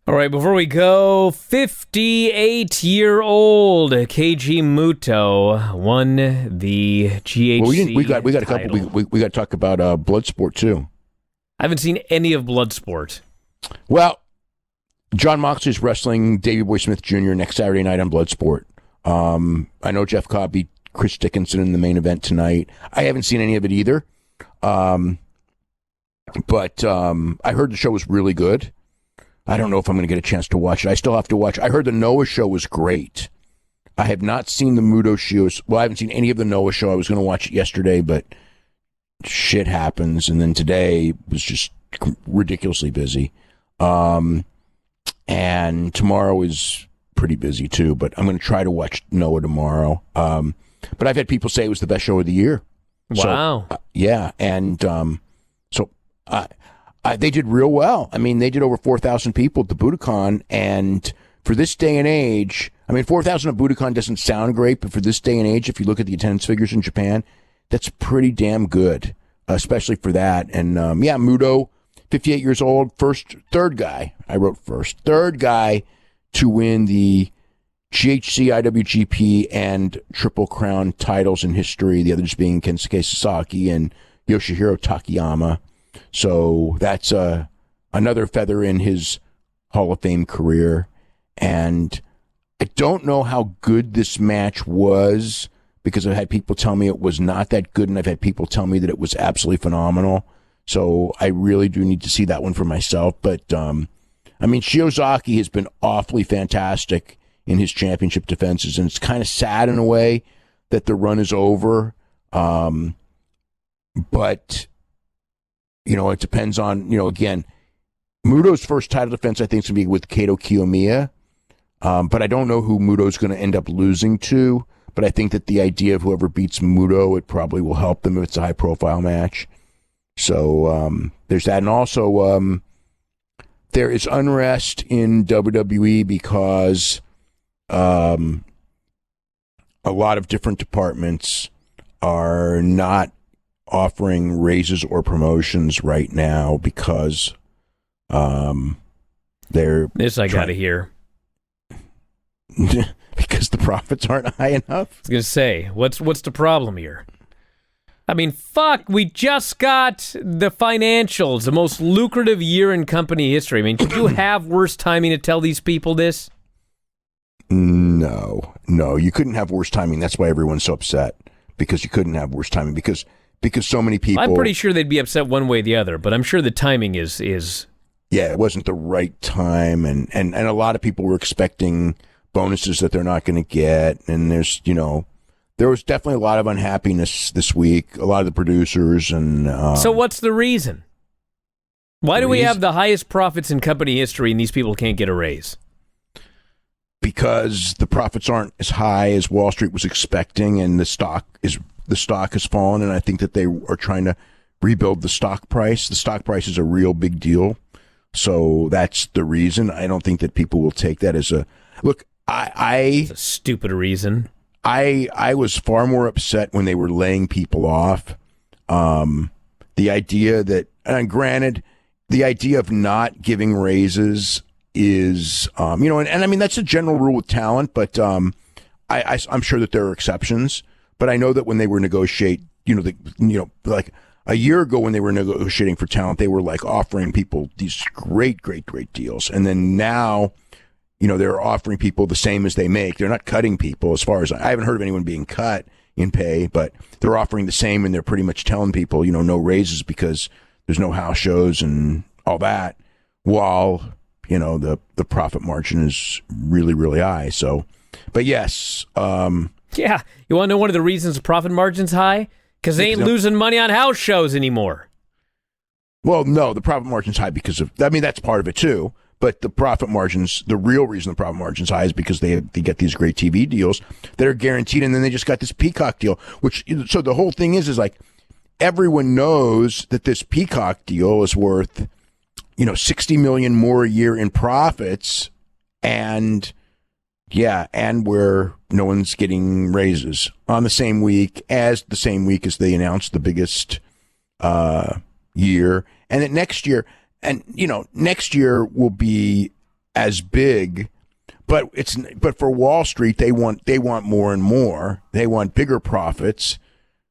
All right, before we go, 58-year-old KG Muto won the GHC. Well, we got a title. couple. We got to talk about Bloodsport too. I haven't seen any of Bloodsport. Well, John Moxley's wrestling Davey Boy Smith Jr. next Saturday night on Bloodsport. I know Jeff Cobb beat Chris Dickinson in the main event tonight. I haven't seen any of it either. But I heard the show was really good. I don't know if I'm going to get a chance to watch it. I still have to watch. I heard the Noah show was great. I have not seen the Muto shows. Well, I haven't seen any of the Noah show. I was going to watch it yesterday, but shit happens. And then today was just ridiculously busy. And tomorrow is pretty busy too, but I'm going to try to watch Noah tomorrow. But I've had people say it was the best show of the year. Wow. So, yeah. And so They did real well. I mean, they did over 4,000 people at the Budokan, and for this day and age, I mean, 4,000 at Budokan doesn't sound great, but for this day and age, if you look at the attendance figures in Japan, that's pretty damn good, especially for that. And Muto, 58 years old, third guy to win the GHC, IWGP, and Triple Crown titles in history, the others being Kensuke Sasaki and Yoshihiro Takayama. So that's another feather in his Hall of Fame career. And I don't know how good this match was, because I've had people tell me it was not that good, and I've had people tell me that it was absolutely phenomenal. So I really do need to see that one for myself. But, Shiozaki has been awfully fantastic in his championship defenses, and it's kind of sad in a way that the run is over. But, it depends on, again, Muto's first title defense, I think, is going to be with Kato Kiyomiya. But I don't know who Muto's going to end up losing to. But I think that the idea of whoever beats Muto, it probably will help them if it's a high-profile match. So there's that. And also, there is unrest in WWE because a lot of different departments are not offering raises or promotions right now because they're... This I gotta hear. Because the profits aren't high enough? I was going to say, what's the problem here? I mean, fuck, we just got the financials, the most lucrative year in company history. I mean, could you have worse timing to tell these people this? No, you couldn't have worse timing. That's why everyone's so upset, because you couldn't have worse timing, because so many people... I'm pretty sure they'd be upset one way or the other, but I'm sure the timing is... Yeah, it wasn't the right time, and a lot of people were expecting bonuses that they're not going to get, and there's, there was definitely a lot of unhappiness this week, a lot of the producers, and... So what's the reason? Why do we have the highest profits in company history and these people can't get a raise? Because the profits aren't as high as Wall Street was expecting, and the stock has fallen, and I think that they are trying to rebuild the stock price. The stock price is a real big deal, so that's the reason. I don't think that people will take that as a... Look, It's a stupid reason. I was far more upset when they were laying people off. The idea that, and granted, the idea of not giving raises is, and I mean, that's a general rule with talent, but I'm sure that there are exceptions. But I know that when they were negotiate, like a year ago when they were negotiating for talent, they were like offering people these great deals. And then now, they're offering people the same as they make. They're not cutting people, as far as I haven't heard of anyone being cut in pay, but they're offering the same, and they're pretty much telling people, no raises because there's no house shows and all that, while, the profit margin is really, really high. So, but yes. Yeah. You want to know one of the reasons the profit margin's high? Because they ain't losing money on house shows anymore. Well, no, the profit margin's high because of, that's part of it too. But the profit margins, the real reason the profit margin's high is because they get these great TV deals that are guaranteed, and then they just got this Peacock deal, so the whole thing is like, everyone knows that this Peacock deal is worth, $60 million more a year in profits, and where no one's getting raises on the same week as they announced the biggest year, and that next year. And next year will be as big, but for Wall Street they want more and more. They want bigger profits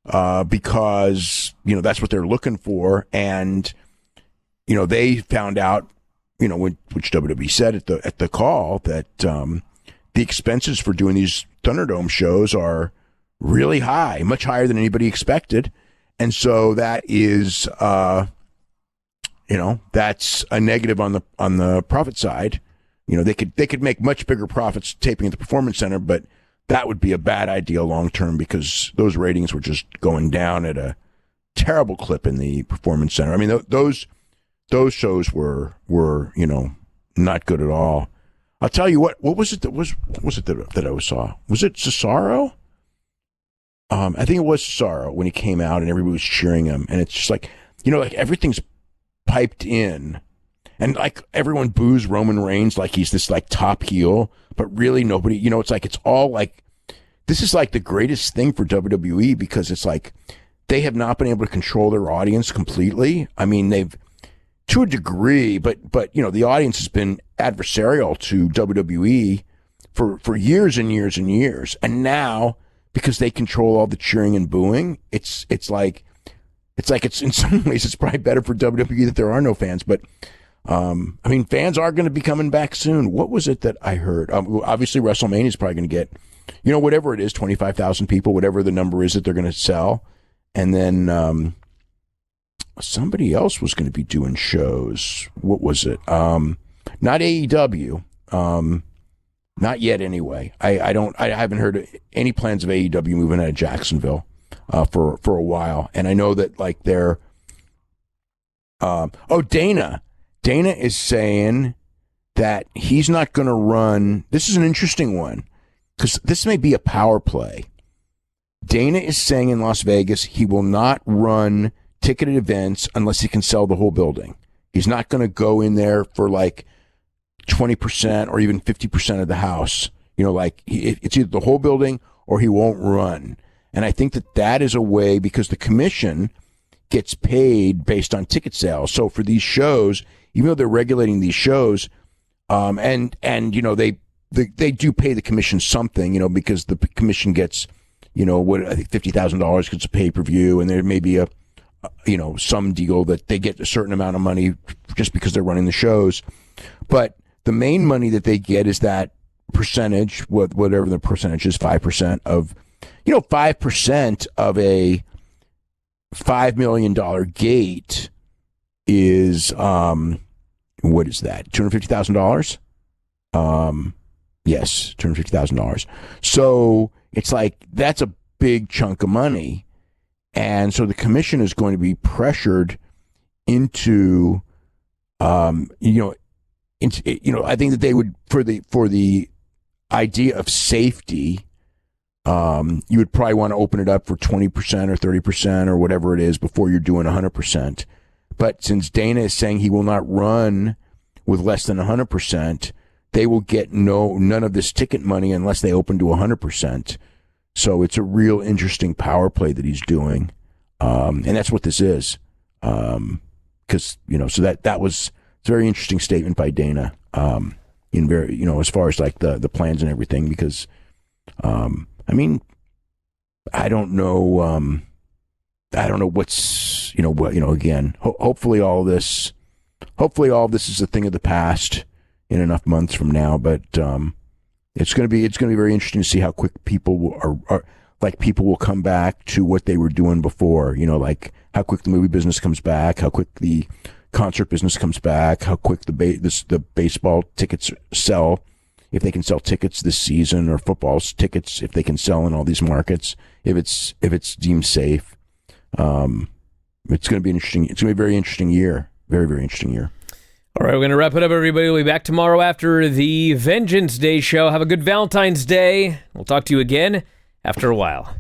because that's what they're looking for. And they found out which WWE said at the call that the expenses for doing these Thunderdome shows are really high, much higher than anybody expected, and so that is. That's a negative on the profit side. They could make much bigger profits taping at the Performance Center, but that would be a bad idea long term because those ratings were just going down at a terrible clip in the Performance Center. I mean, those shows were not good at all. I'll tell you what was it that I saw? Was it Cesaro? I think it was Cesaro when he came out and everybody was cheering him, and it's just like, like everything's piped in, and like everyone boos Roman Reigns like he's this like top heel, but really nobody, it's like it's all like this is like the greatest thing for WWE because it's like they have not been able to control their audience completely. I mean, they've to a degree, but the audience has been adversarial to WWE for years and years and years, and now because they control all the cheering and booing, it's like it's in some ways it's probably better for WWE that there are no fans, but I mean fans are going to be coming back soon. What was it that I heard? Obviously WrestleMania is probably going to get whatever it is, 25,000 people, whatever the number is that they're going to sell, and then somebody else was going to be doing shows. What was it? Not AEW. Not yet, anyway. I haven't heard any plans of AEW moving out of Jacksonville for a while, and I know that like they're. Dana is saying that he's not going to run. This is an interesting one because this may be a power play. Dana is saying in Las Vegas he will not run ticketed events unless he can sell the whole building. He's not going to go in there for like 20% or even 50% of the house. Like it's either the whole building or he won't run. And I think that is a way because the commission gets paid based on ticket sales. So for these shows, even though they're regulating these shows, and they do pay the commission something, because the commission gets, what I think $50,000 gets a pay-per-view, and there may be a some deal that they get a certain amount of money just because they're running the shows. But the main money that they get is that percentage, whatever the percentage is, 5% of, 5% of a $5 million gate is, what is that? $250,000? Yes, $250,000. So it's like, that's a big chunk of money. And so the commission is going to be pressured into, I think that they would, for the idea of safety, you would probably want to open it up for 20% or 30% or whatever it is before you're doing 100%. But since Dana is saying he will not run with less than 100%, they will get none of this ticket money unless they open to 100%. So it's a real interesting power play that he's doing. And that's what this is. Because, so that was a very interesting statement by Dana, in very, as far as like the plans and everything, because, I mean, I don't know what's, again, hopefully all this is a thing of the past in enough months from now, but, it's going to be very interesting to see how quick people will come back to what they were doing before, like how quick the movie business comes back, how quick the concert business comes back, how quick the baseball tickets sell, if they can sell tickets this season, or football tickets, if they can sell in all these markets, if it's deemed safe. It's going to be interesting. It's going to be a very interesting year. Very, very interesting year. All right, we're going to wrap it up, everybody. We'll be back tomorrow after the Vengeance Day show. Have a good Valentine's Day. We'll talk to you again after a while.